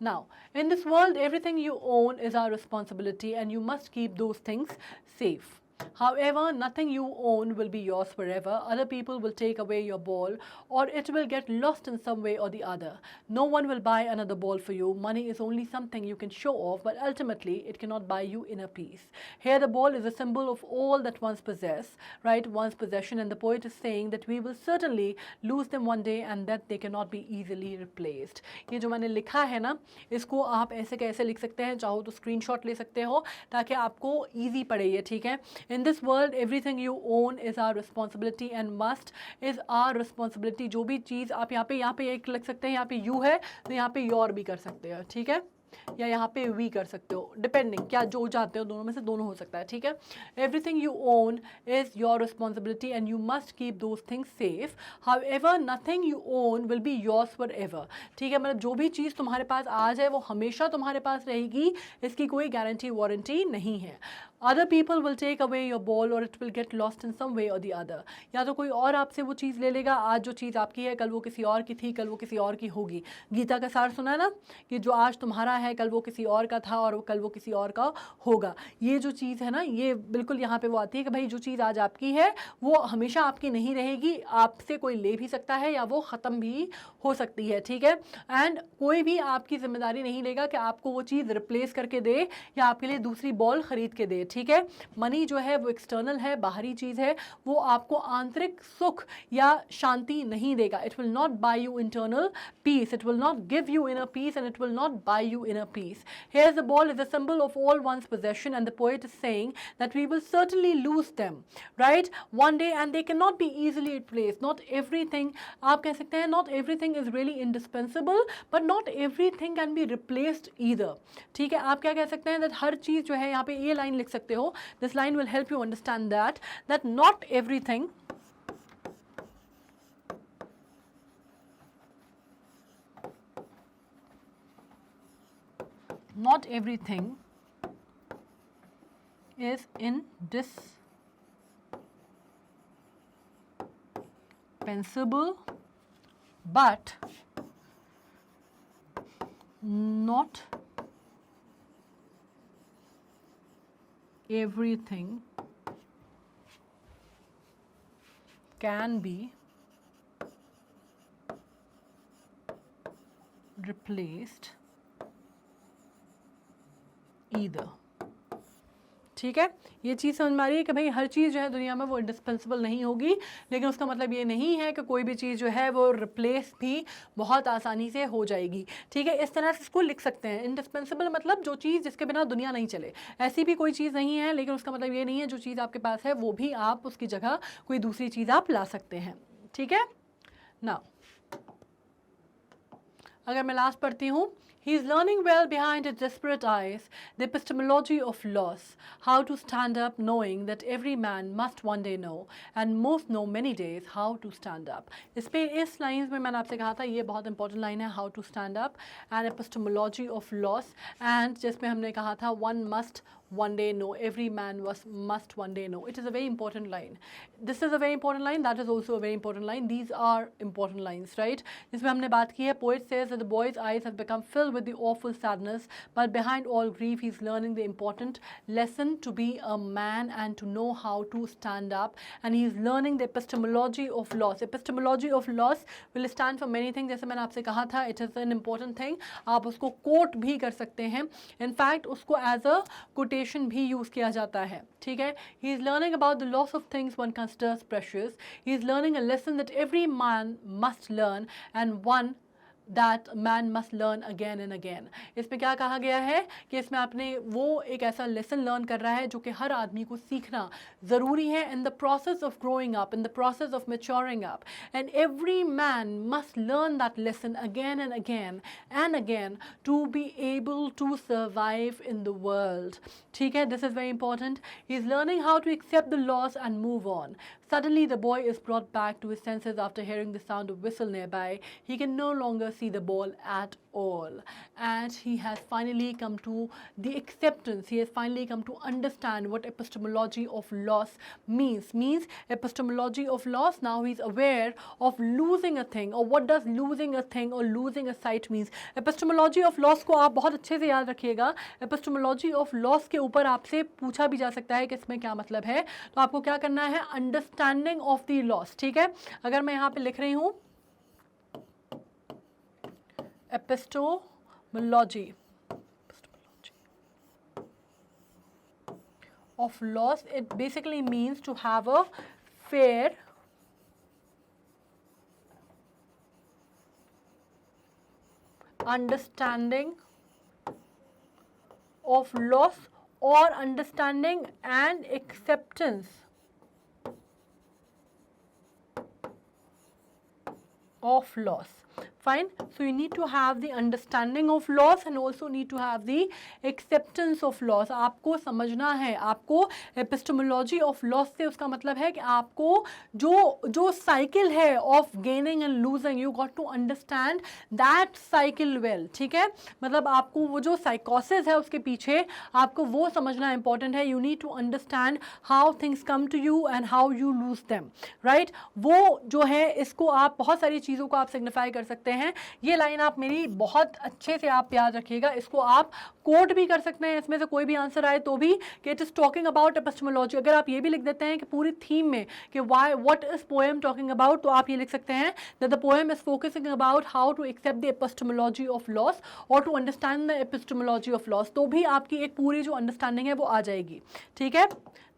Now, in this world, everything you own is our responsibility and you must keep those things safe. However, nothing you own will be yours forever. Other people will take away your ball or it will get lost in some way or the other. No one will buy another ball for you. Money is only something you can show off, but ultimately it cannot buy you inner peace. Here the ball is a symbol of all that one's possess, right? One's possession, and the poet is saying that we will certainly lose them one day and that they cannot be easily replaced. ये जो मैंने लिखा है ना, इसको आप ऐसे कैसे लिख सकते हैं, चाहो तो स्क्रीनशॉट ले सकते हो ताकि आपको ईजी पड़े ये. ठीक है, In this world, everything you own is our responsibility and must is our responsibility. जो भी चीज़ आप यहाँ पे एक लिख सकते हैं, यहाँ पे you है तो यहाँ पे your भी कर सकते हैं, ठीक है, या यहाँ पे वी कर सकते हो, डिपेंडिंग क्या जो चाहते हो, दोनों में से दोनों हो सकता है, ठीक है. Everything you own is your responsibility and you must keep those things safe. However nothing you own will be yours for ever. ठीक है, मतलब जो भी चीज़ तुम्हारे पास आज है वो हमेशा तुम्हारे पास रहेगी, इसकी कोई गारंटी वारंटी नहीं है. Other people will take away your ball और it will get lost in some way और दी अदर. या तो कोई और आपसे वो चीज़ ले लेगा, आज जो चीज़ आपकी है कल वो किसी और की थी, कल वो किसी और की होगी. गीता का सार सुना है ना, कि जो आज तुम्हारा है कल वो किसी और का था और कल वो किसी और का होगा. ये जो चीज़ है ना, ये बिल्कुल यहाँ पे वो आती है कि भाई जो चीज़ आज आपकी है वो हमेशा आपकी नहीं रहेगी, आपसे कोई ले भी सकता है या वो ख़त्म भी हो सकती है. ठीक है, एंड कोई भी आपकी जिम्मेदारी नहीं लेगा कि आपको वो चीज़ रिप्लेस करके दे या आपके लिए दूसरी बॉल ख़रीद के दे. ठीक है, मनी जो है वो एक्सटर्नल है, बाहरी चीज़ है, वो आपको आंतरिक सुख या शांति नहीं देगा. It will not buy you internal peace, it will not give you inner peace and it will not buy you inner peace. Here's the ball is a symbol of all one's possession and the poet is saying that we will certainly lose them, right, one day, and they cannot be easily replaced. Not everything, आप कह सकते हैं not everything is really indispensable, but not everything can be replaced either. ठीक है, आप क्या कह सकते हैं that हर चीज़ जो है, यहाँ पे ये लाइन लिख सकते हो, this line will help you understand that not everything is indispensable, but not everything can be replaced either. ठीक है, ये चीज़ समझ में आ रही है कि भाई हर चीज़ जो है दुनिया में वो इंडिस्पेंसिबल नहीं होगी, लेकिन उसका मतलब ये नहीं है कि कोई भी चीज़ जो है वो रिप्लेस भी बहुत आसानी से हो जाएगी. ठीक है, इस तरह से इसको लिख सकते हैं. इंडिस्पेंसिबल मतलब जो चीज़ जिसके बिना दुनिया नहीं चले, ऐसी भी कोई चीज़ नहीं है, लेकिन उसका मतलब ये नहीं है जो चीज़ आपके पास है वो भी आप उसकी जगह कोई दूसरी चीज़ आप ला सकते हैं. ठीक है ना, अगर मैं लास्ट पढ़ती हूँ, he is learning well behind his desperate eyes the epistemology of loss, how to stand up knowing that every man must one day know and most know many days how to stand up. इस lines में मैंने आपसे कहा था ये बहुत important line है, how to stand up and epistemology of loss, and जिसमें हमने कहा था one must one day know, every man must one day know. It is a very important line. This is a very important line, that is also a very important line. These are important lines, right? जिसमें हमने बात की है, poet says that the boy's eyes have become filled with the awful sadness, but behind all grief he's learning the important lesson to be a man and to know how to stand up, and he's learning the epistemology of loss. Epistemology of loss will stand for many things. जैसे मैंने आपसे कहा था, it is an important thing. आप उसको quote भी कर सकते हैं. In fact, उसको as a quotation भी यूज़ किया जाता है. ठीक है, he is learning about the loss of things one considers precious. He is learning a lesson that every man must learn and one that man must learn again and again. इसमें क्या कहा गया है कि इसमें आपने वो एक ऐसा लेसन लर्न कर रहा है जो कि हर आदमी को सीखना ज़रूरी है in the process of growing up, in the process of maturing up, and every man must learn that lesson again and again and again to be able to survive in the world. ठीक है, this is very important. He is learning how to accept the loss and move on. Suddenly the boy is brought back to his senses after hearing the sound of whistle nearby. He can no longer see the ball at all, and he has finally come to the acceptance, he has finally come to understand what epistemology of loss means epistemology of loss. Now he is aware of losing a thing, or what does losing a thing or losing a sight means. epistemology of loss को आप बहुत अच्छे से याद रखिएगा. epistemology of loss के ऊपर आपसे पूछा भी जा सकता है कि इसमें क्या मतलब है, तो आपको क्या करना है, अंडरस्टैंडिंग ऑफ द लॉस. ठीक है, अगर मैं यहाँ पे लिख रही हूँ epistemology of loss, it basically means to have a fair understanding of loss or understanding and acceptance of loss. Fine. So you need to have the understanding of loss and also need to have the acceptance of loss. आपको समझना है, आपको epistemology of loss से उसका मतलब है कि आपको जो cycle है of gaining and losing, you got to understand that cycle well. ठीक है, मतलब आपको वो जो psychosis है उसके पीछे आपको वो समझना important है. You need to understand how things come to you and how you lose them. Right? वो जो है इसको आप बहुत सारी चीज़ों को आप signify कर सकते हैं. ये लाइन आप मेरी बहुत अच्छे से आप याद रखिएगा, इसको आप कोट भी कर सकते हैं, इसमें से कोई भी आंसर आए तो भी, कि it is talking about epistemology. अगर आप ये भी लिख देते हैं कि पूरी थीम में कि why what is poem talking about, तो आप ये लिख सकते हैं that the poem is focusing about how to accept the epistemology of loss और to understand the epistemology of loss. तो भी आपकी एक पूरी जो अंडरस्टैंडिंग है वो आ जाएगी. ठीक है,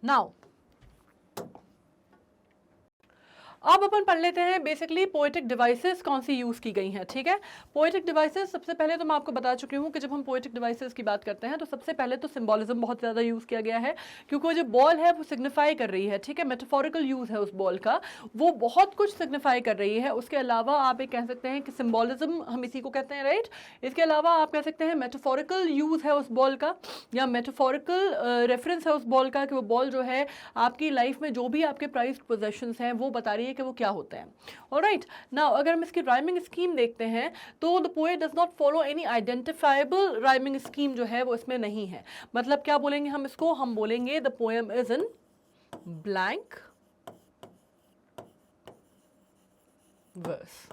नाउ अब अपन पढ़ लेते हैं बेसिकली पोएटिक डिवाइसेस कौन सी यूज़ की गई हैं. ठीक है, पोएटिक डिवाइसेस सबसे पहले तो मैं आपको बता चुकी हूँ कि जब हम पोएटिक डिवाइसेस की बात करते हैं तो सबसे पहले तो सिंबॉलिज्म बहुत ज़्यादा यूज़ किया गया है, क्योंकि वो जो बॉल है वो सिग्निफाई कर रही है. ठीक है, मेटाफोरिकल यूज़ है उस बॉल का, वो बहुत कुछ सिग्निफाई कर रही है. उसके अलावा आप एक कह सकते हैं कि सिंबॉलिज्म हम इसी को कहते हैं, राइट. इसके अलावा आप कह सकते हैं मेटाफोरिकल यूज़ है उस बॉल का, या मेटाफोरिकल रेफरेंस है उस बॉल का, कि वो बॉल जो है आपकी लाइफ में जो भी आपके प्राइज्ड पोजेशंस हैं वो बता रही है कि वो क्या होता है. ऑलराइट, नाउ अगर हम इसकी राइमिंग स्कीम देखते हैं तो the poet does not follow any identifiable rhyming scheme जो है वो इसमें नहीं है. मतलब क्या बोलेंगे हम इसको, हम बोलेंगे the poem is in blank verse.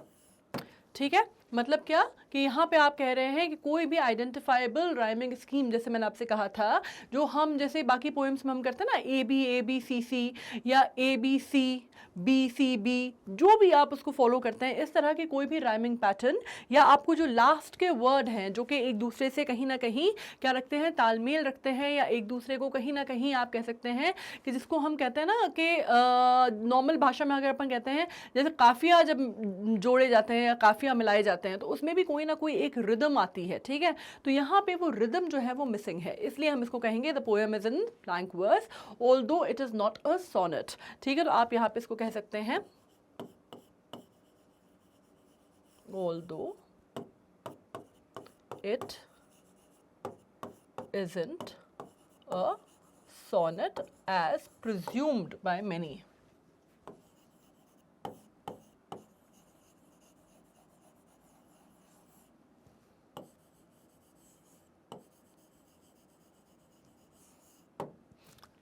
ठीक है, मतलब क्या कि यहाँ पे आप कह रहे हैं कि कोई भी आइडेंटिफाइबल राइमिंग स्कीम, जैसे मैंने आपसे कहा था, जो हम जैसे बाकी पोएम्स में हम करते हैं ना, ए बी सी सी या A B C B C B, जो भी आप उसको फॉलो करते हैं, इस तरह के कोई भी राइमिंग पैटर्न, या आपको जो लास्ट के वर्ड हैं जो कि एक दूसरे से कहीं ना कहीं क्या रखते हैं, तालमेल रखते हैं, या एक दूसरे को कहीं ना कहीं आप कह सकते हैं कि जिसको हम कहते हैं ना कि नॉर्मल भाषा में अगर अपन कहते हैं जैसे काफिया जब जोड़े जाते हैं या काफिया मिलाए जाते हैं तो उसमें भी कोई ना कोई एक रिदम आती है. ठीक है, तो यहाँ पे वो रिदम जो है वो मिसिंग है, इसलिए हम इसको कहेंगे the poem is in blank verse although it is not a sonnet. ठीक है, तो आप यहाँ पे इसको कह सकते हैं although it isn't a sonnet as presumed by many.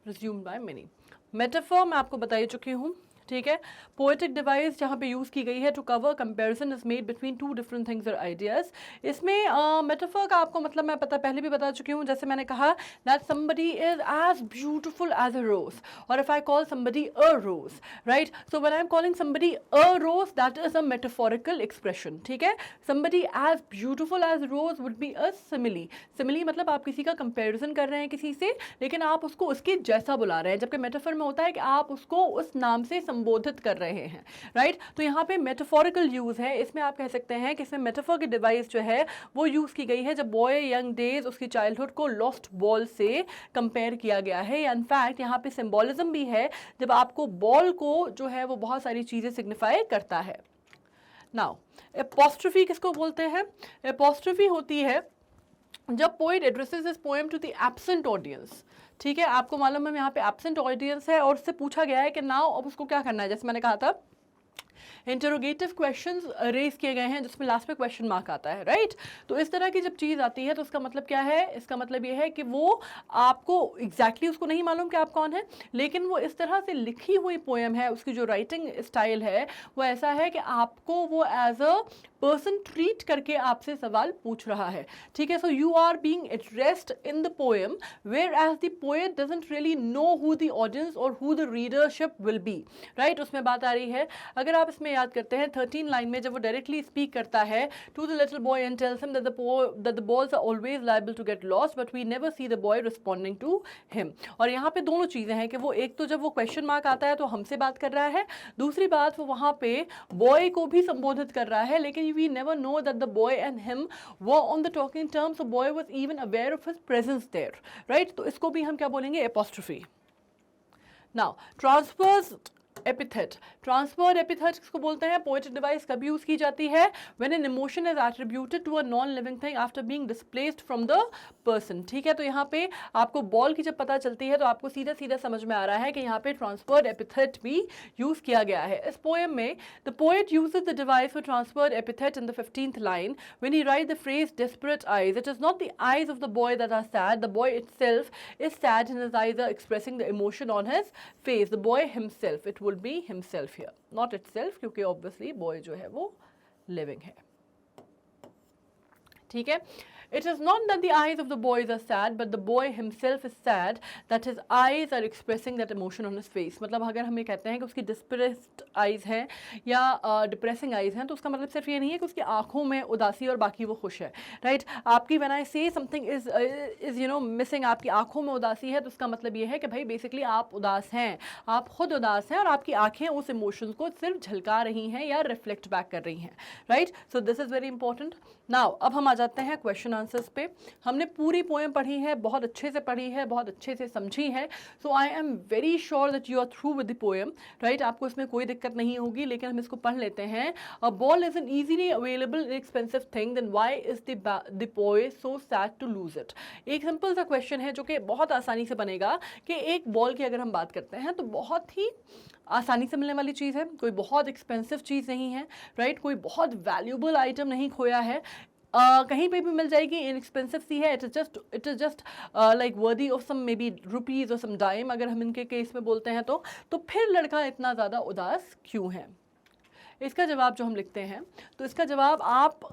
Presumed by many. Metaphor मैं आपको बता ही चुकी हूँ. ठीक है, पोएटिक डिवाइस जहाँ पे यूज़ की गई है to cover comparison is made between two different things और आइडियाज़. इसमें मेटाफर का आपको मतलब मैं पहले भी बता चुकी हूँ. जैसे मैंने कहा that somebody is as beautiful as a rose, और if I call somebody a rose, right, so when I am calling somebody a rose that is a metaphorical expression. ठीक है, somebody as beautiful as rose would be a simile. Simile मतलब आप किसी का comparison कर रहे हैं किसी से, लेकिन आप उसको उसके जैसा बुला रहे हैं, जबकि मेटाफर में होता है कि आप उसको उस नाम से संबोधित कर रहे हैं, राइट. तो यहाँ पे मेटाफोरिकल यूज है, इसमें आप कह सकते हैं कि इसमें मेटाफोर की डिवाइस जो है वो यूज की गई है जब बॉय यंग डेज उसकी चाइल्डहुड को लॉस्ट बॉल से कंपेयर किया गया है. इनफैक्ट यहाँ पे सिंबॉलिज्म भी है जब आपको बॉल को जो है वो बहुत सारी चीजें सिग्निफाई करता है. नाउ एपोस्ट्रोफी किसको बोलते हैं? एपोस्ट्रोफी होती है जब poet addresses his poem to the absent audience. ठीक है, आपको मालूम है यहाँ पे एब्सेंट ऑडियंस है और उससे पूछा गया है कि नाउ अब उसको क्या करना है. जैसे मैंने कहा था इंटरोगेटिव क्वेश्चंस रेज किए गए हैं जिसमें लास्ट में क्वेश्चन मार्क आता है, राइट. तो इस तरह की जब चीज़ आती है तो उसका मतलब क्या है, इसका मतलब ये है कि वो आपको एग्जैक्टली उसको नहीं मालूम कि आप कौन है, लेकिन वो इस तरह से लिखी हुई पोएम है, उसकी जो राइटिंग स्टाइल है वो ऐसा है कि आपको वो एज अ पर्सन ट्रीट करके आपसे सवाल पूछ रहा है. ठीक है, so you are being addressed in the poem whereas the poet doesn't really know who the audience और who the readership will be, right. उसमें बात आ रही है, अगर आप इसमें याद करते हैं 13 लाइन में जब वो डायरेक्टली स्पीक करता है to the little boy and tells him that the balls are always liable to get lost but we never see the boy responding to him. और यहाँ पे दोनों चीज़ें हैं कि वो एक तो जब वो क्वेश्चन मार्क आता है तो हमसे बात कर रहा है, दूसरी बात वो वहाँ पे बॉय को भी संबोधित कर रहा है, लेकिन we never know that the boy and him were on the talking terms, so boy was even aware of his presence there, right. तो इसको भी हम क्या बोलेंगे, apostrophe. Now transfers epithet, transferred epithet किसको बोलते हैं, पोएटिक डिवाइस कब यूज की जाती है, when an emotion is attributed to a non living thing after being displaced from the person. ठीक है, तो यहाँ पे आपको बॉल की जब पता चलती है तो आपको सीधा सीधा समझ में आ रहा है कि यहाँ पे ट्रांसफर्ड एपिथेट भी यूज किया गया है। इस पोएम में the poet uses the device for transferred epithet in the 15th line when he right the phrase desperate eyes. It is not the eyes of the boy that are sad, the boy itself is sad and his eyes are expressing the emotion on his face. The boy himself, it will be himself here, not itself, क्योंकि obviously boy जो है वो living है। ठीक है, it is not that the eyes of the boys are sad, but the boy himself is sad that his eyes are expressing that emotion on his face. मतलब अगर हम ये कहते हैं कि उसकी डिस्प्रेस्ड आइज़ हैं या डिप्रेसिंग आइज़ हैं तो उसका मतलब सिर्फ ये नहीं है कि उसकी आँखों में उदासी और बाकी वो खुश है, राइट। आपकी when I say something is you know missing, आपकी आँखों में उदासी है तो उसका मतलब ये है कि भाई बेसिकली आप उदास हैं, आप खुद उदास हैं और आपकी आँखें उस इमोशंस को सिर्फ झलका रही हैं या रिफ्लेक्ट बैक कर रही हैं, right. So this is very important. Now अब हम आ जाते हैं क्वेश्चन आंसर्स पे। हमने पूरी पोएम पढ़ी है, बहुत अच्छे से पढ़ी है, बहुत अच्छे से समझी है। So I am very sure that you are through with the poem, right. आपको इसमें कोई दिक्कत नहीं होगी, लेकिन हम इसको पढ़ लेते हैं। A ball is an easily available inexpensive thing, then why is the boy so sad to lose it. एक सिंपल सा क्वेश्चन है जो कि बहुत आसानी से बनेगा कि एक बॉल की अगर हम बात करते हैं तो बहुत ही आसानी से मिलने वाली चीज़ है, कोई बहुत एक्सपेंसिव चीज़ नहीं है, राइट। कोई बहुत वैल्यूबल आइटम नहीं खोया है, कहीं पे भी मिल जाएगी, इनएक्सपेंसिव सी है। It is just like worthy of some maybe rupees और सम डाइम, अगर हम इनके केस में बोलते हैं तो फिर लड़का इतना ज़्यादा उदास क्यों है। इसका जवाब जो हम लिखते हैं तो इसका जवाब आप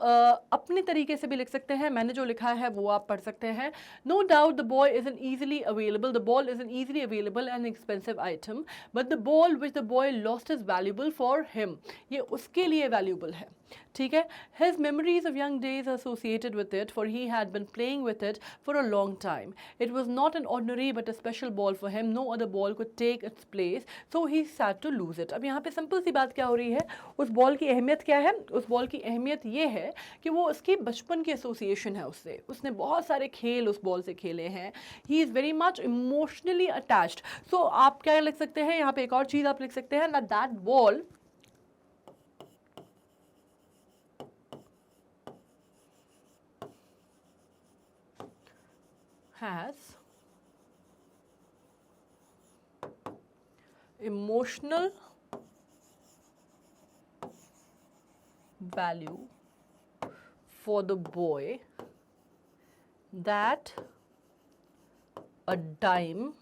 अपने तरीके से भी लिख सकते हैं, मैंने जो लिखा है वो आप पढ़ सकते हैं। No doubt the boy is an easily available, the ball is an easily available and expensive item, but the ball which the boy lost is valuable for him, ये उसके लिए वैल्यूबल है। ठीक है, his memories of young days are associated with it, for he had been playing with it for a long time. It was not an ordinary but a special ball for him. No other ball could take its place, so he sad to lose it. अब यहाँ पे simple सी बात क्या हो रही है, उस ball की अहमियत क्या है? उस बॉल की अहमियत ये है कि वो उसकी बचपन की एसोसिएशन है उससे, उसने बहुत सारे खेल उस बॉल से खेले हैं। He is very much emotionally attached. So आप क्या लिख सकते हैं यहाँ पे, एक और चीज़ आप लिख सकते हैं ना, that ball has emotional value for the boy that a dime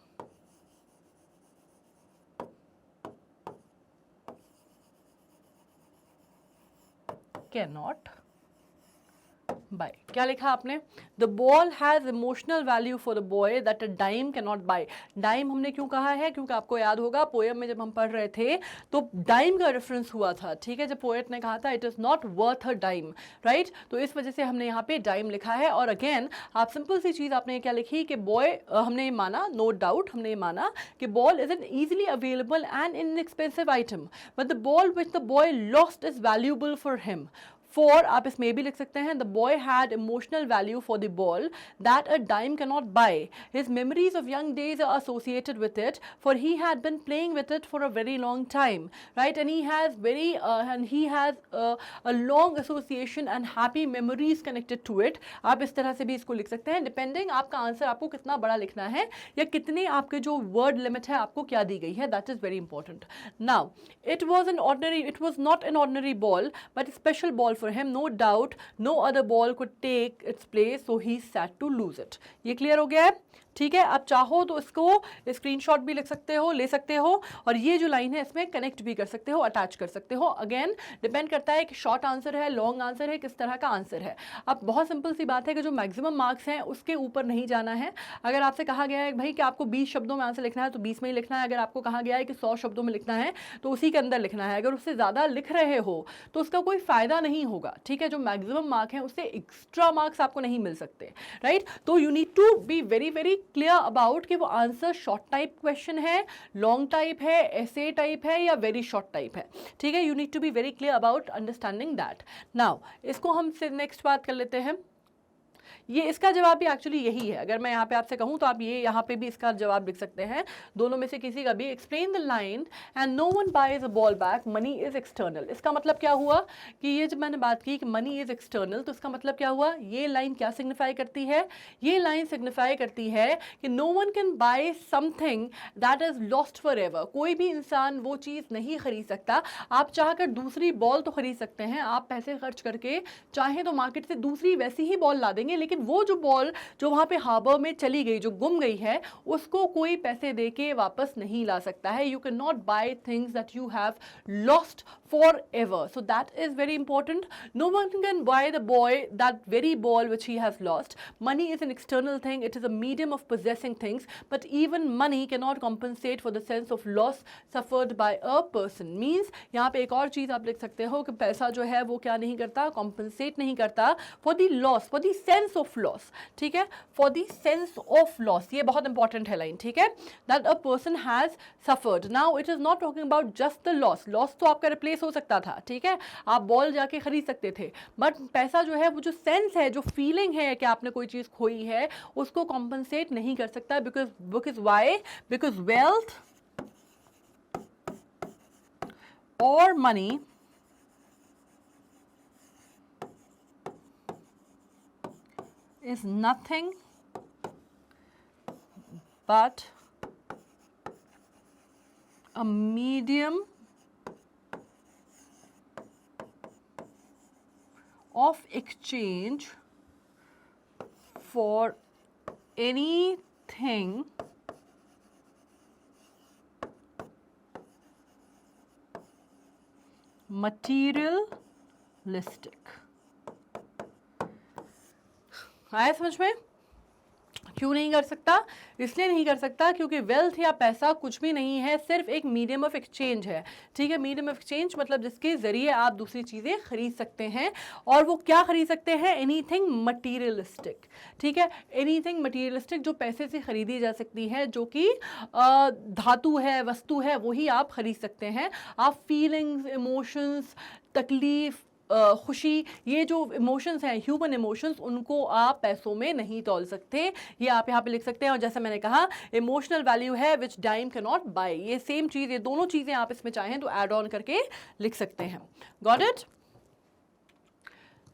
cannot buy. क्या लिखा आपने, the ball has emotional value for the boy that a dime can not buy. Dime हमने क्यों कहा है, क्योंकि आपको याद होगा पोएम में जब हम पढ़ रहे थे तो डाइम का रेफरेंस हुआ था, ठीक है, जब पोएट ने कहा था it is not worth a dime, right. तो इस वजह से हमने यहाँ पे डाइम लिखा है। और अगेन आप सिंपल सी चीज़ आपने क्या लिखी कि बॉय, हमने ये माना, नो डाउट हमने ये माना कि ball is an easily available and inexpensive item, but the ball which the boy lost is valuable for him. For आप इसमें भी लिख सकते हैं, the boy had emotional value for the ball that a dime can not buy. His memories of young days are associated with it, for he had been playing with it for a very long time, right. And he has a long association and happy memories connected to it. आप इस तरह से भी इसको लिख सकते हैं, depending आपका आंसर आपको कितना बड़ा लिखना है या कितने आपके जो वर्ड लिमिट है आपको क्या दी गई है, that is very important. Now it was not an ordinary ball but special ball for him, no doubt no other ball could take its place, so he sad to lose it. ये clear हो गया है। ठीक है, आप चाहो तो इसको स्क्रीनशॉट भी लिख सकते हो, ले सकते हो, और ये जो लाइन है इसमें कनेक्ट भी कर सकते हो, अटैच कर सकते हो। अगेन डिपेंड करता है कि शॉर्ट आंसर है, लॉन्ग आंसर है, किस तरह का आंसर है। अब बहुत सिंपल सी बात है कि जो मैक्सिमम मार्क्स हैं उसके ऊपर नहीं जाना है। अगर आपसे कहा गया है भाई कि आपको 20 शब्दों में आंसर लिखना है तो 20 में ही लिखना है। अगर आपको कहा गया है कि 100 शब्दों में लिखना है तो उसी के अंदर लिखना है। अगर उससे ज़्यादा लिख रहे हो तो उसका कोई फ़ायदा नहीं होगा। ठीक है, जो मैक्सिमम मार्क है उससे एक्स्ट्रा मार्क्स आपको नहीं मिल सकते, राइट। तो you need to be very very clear about कि वो आंसर शॉर्ट टाइप क्वेश्चन है, लॉन्ग टाइप है, ऐसे टाइप है या वेरी शॉर्ट टाइप है। ठीक है, you need to be very clear about understanding that. Now इसको हम से नेक्स्ट बात कर लेते हैं। ये इसका जवाब भी एक्चुअली यही है। अगर मैं यहाँ पे आपसे कहूँ तो आप ये यहाँ पे भी इसका जवाब लिख सकते हैं, दोनों में से किसी का भी। Explain the line and no one buys a ball back, money is external. इसका मतलब क्या हुआ कि ये जब मैंने बात की कि मनी इज एक्सटर्नल, तो इसका मतलब क्या हुआ, ये लाइन क्या सिग्निफाई करती है, ये लाइन सिग्निफाई करती है कि no one can buy something that is lost forever. कोई भी इंसान वो चीज़ नहीं खरीद सकता। आप चाहकर दूसरी बॉल तो खरीद सकते हैं, आप पैसे खर्च करके चाहें तो मार्केट से दूसरी वैसी ही बॉल ला देंगे, लेकिन वो जो बॉल जो वहाँ पे हार्बर में चली गई, जो गुम गई है, उसको कोई पैसे दे के वापस नहीं ला सकता है। You can not buy things that you have lost forever. So that is very important. No one can buy the boy that very ball which he has lost. Money is an external thing. It is a medium of possessing things. But even money cannot compensate for the sense of loss suffered by a person. Means यहाँ पे एक और चीज़ आप लिख सकते हो कि पैसा जो है वो क्या नहीं करता, compensate नहीं करता for the loss, for the sense of loss. ठीक है, for the sense of loss. ये बहुत important है लाइन, ठीक है, that a person has suffered. Now it is not talking about just the loss. Loss तो आपका replace हो सकता था, ठीक है, आप बॉल जाके खरीद सकते थे, बट पैसा जो है वो जो सेंस है, जो फीलिंग है कि आपने कोई चीज खोई है, उसको कॉम्पनसेट नहीं कर सकता। बिकॉज वाई, बिकॉज वेल्थ और money is nothing but a medium of exchange for anything materialistic। आया समझ में? क्यों नहीं कर सकता? इसलिए नहीं कर सकता क्योंकि वेल्थ या पैसा कुछ भी नहीं है, सिर्फ एक मीडियम ऑफ एक्सचेंज है। ठीक है, मीडियम ऑफ एक्सचेंज मतलब जिसके जरिए आप दूसरी चीज़ें खरीद सकते हैं, और वो क्या खरीद सकते हैं, एनीथिंग मटीरियलिस्टिक। ठीक है, एनीथिंग मटीरियलिस्टिक जो पैसे से खरीदी जा सकती है, जो कि धातु है, वस्तु है, वही आप खरीद सकते हैं। आप फीलिंग्स, इमोशंस, तकलीफ, खुशी, ये जो इमोशंस हैं, ह्यूमन इमोशंस, उनको आप पैसों में नहीं तौल सकते। ये आप यहाँ पे लिख सकते हैं। और जैसे मैंने कहा, इमोशनल वैल्यू है which time can not buy. ये सेम चीज़, ये दोनों चीज़ें आप इसमें चाहें तो ऐड ऑन करके लिख सकते हैं। Got it?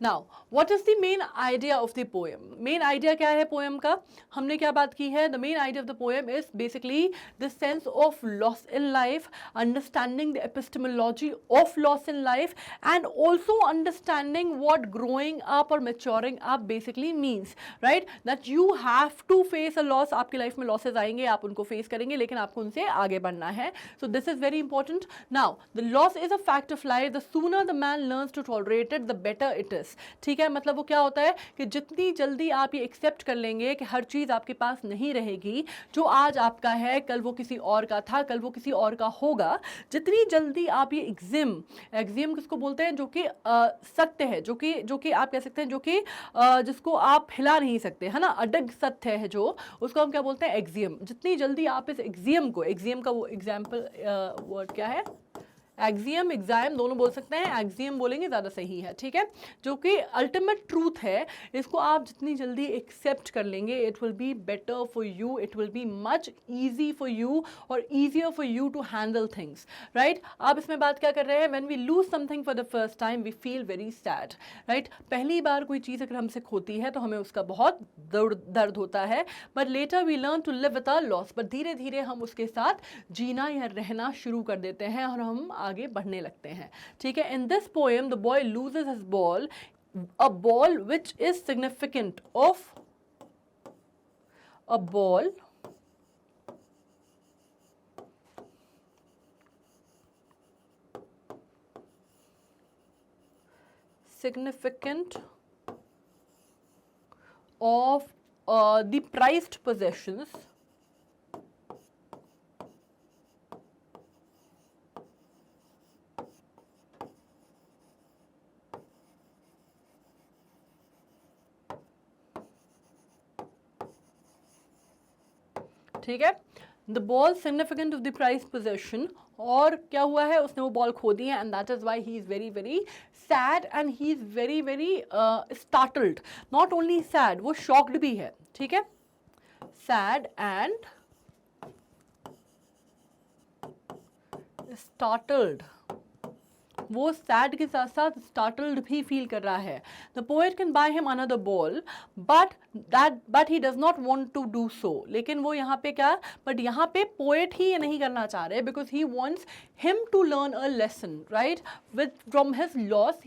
Now what is the main idea of the poem? Main idea क्या है पोएम का? हमने क्या बात की है? The main idea of the poem is basically the sense of loss in life, understanding the epistemology of loss in life, and also understanding what growing up और maturing up basically means, right? That you have to face a loss. आपकी life में losses आएंगे, आप उनको face करेंगे, लेकिन आपको उनसे आगे बढ़ना है। So this is very important. Now the loss is a fact of life. The sooner the man learns to tolerate it, the better it is. ठीक है, मतलब वो क्या होता है कि जितनी जल्दी आप ये एक्सेप्ट कर लेंगे कि हर चीज़ आपके पास नहीं रहेगी, जो आज आपका है कल वो किसी और का था, कल वो किसी और का होगा, जितनी जल्दी आप ये एग्जिम किसको बोलते हैं, जो कि सत्य है, जो कि आप कह सकते हैं, जो कि जिसको आप हिला नहीं सकते, है ना, अडग सत्य है जो, उसको हम क्या बोलते हैं, एक्सियम। जितनी जल्दी आप इस एक्सियम का वो एग्जाम्पल वर्ड क्या है, एक्सियम, एग्जाम दोनों बोल सकते हैं, एक्सियम बोलेंगे ज़्यादा सही है। ठीक है, जो कि अल्टीमेट ट्रूथ है, इसको आप जितनी जल्दी एक्सेप्ट कर लेंगे, it will be better for you, it will be much easy for you और easier for you to handle things, right? आप इसमें बात क्या कर रहे हैं? When we lose something for the first time we feel very sad, right? पहली बार कोई चीज़ अगर हमसे खोती है तो हमें उसका बहुत दर्द होता है, but later we learn to live with our loss. But धीरे धीरे हम उसके साथ जीना या रहना शुरू कर देते हैं और हम आगे बढ़ने लगते हैं। ठीक है, in this poem the boy loses his ball, a ball which is significant of a ball significant of the prized possessions ठीक है, the ball significant of the prize possession, और क्या हुआ है, उसने वो बॉल खो दी है, and that is why he is very very sad and he is very very startled, not only sad, वो शॉक्ड भी है, ठीक है, सैड एंड स्टार्टल्ड, वो सैड के साथ साथ स्टार्टल्ड भी फील कर रहा है. The poet can buy him another ball but he does not want to do so, लेकिन वो यहाँ पे क्या, बट यहाँ पे पोएट ही ये नहीं करना चाह रहे, because he wants him to learn a lesson, right? From his loss,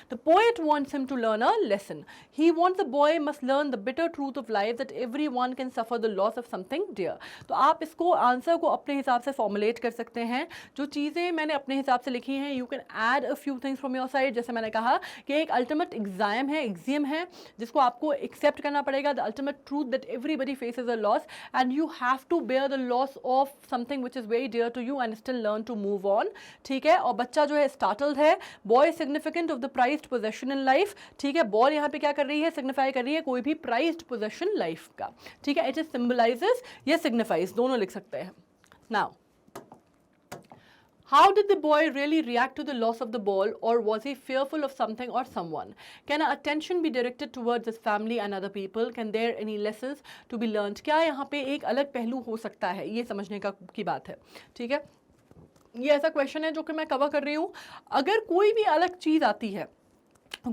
the poet wants him to learn a lesson. He wants the boy must learn the bitter truth of life, that everyone can suffer the loss of something dear. तो आप इसको answer को अपने हिसाब से formulate कर सकते हैं. जो चीज़ें मैंने अपने हिसाब से लिखी हैं, you can add a few things from your side. जैसे मैंने कहा कि एक अल्टीमेट एग्जाम है जिसको आपको एक्सेप्ट करना पड़ेगा. The ultimate truth that everybody faces a loss and you have to bear the loss of something which is very dear to you and still learn to move on, ठीक है. और बच्चा जो है स्टार्टल्ड है. Boy significant of the prized possession in life, ठीक है. Ball यहाँ पे क्या कर रही है, सिग्निफाई कर रही है कोई भी प्राइज्ड पोजेशन लाइफ का, ठीक है. इट इज सिंबलाइजेस या सिग्निफाइज, दोनों लिख सकते हैं. Now how did the boy really react to the loss of the ball, or was he fearful of something or someone? Can our attention be directed towards his family and other people? Can there any lessons to be learned? क्या यहाँ पे एक अलग पहलू हो सकता है, ये समझने की बात है, ठीक है. ये ऐसा क्वेश्चन है जो कि मैं कवर कर रही हूँ. अगर कोई भी अलग चीज़ आती है,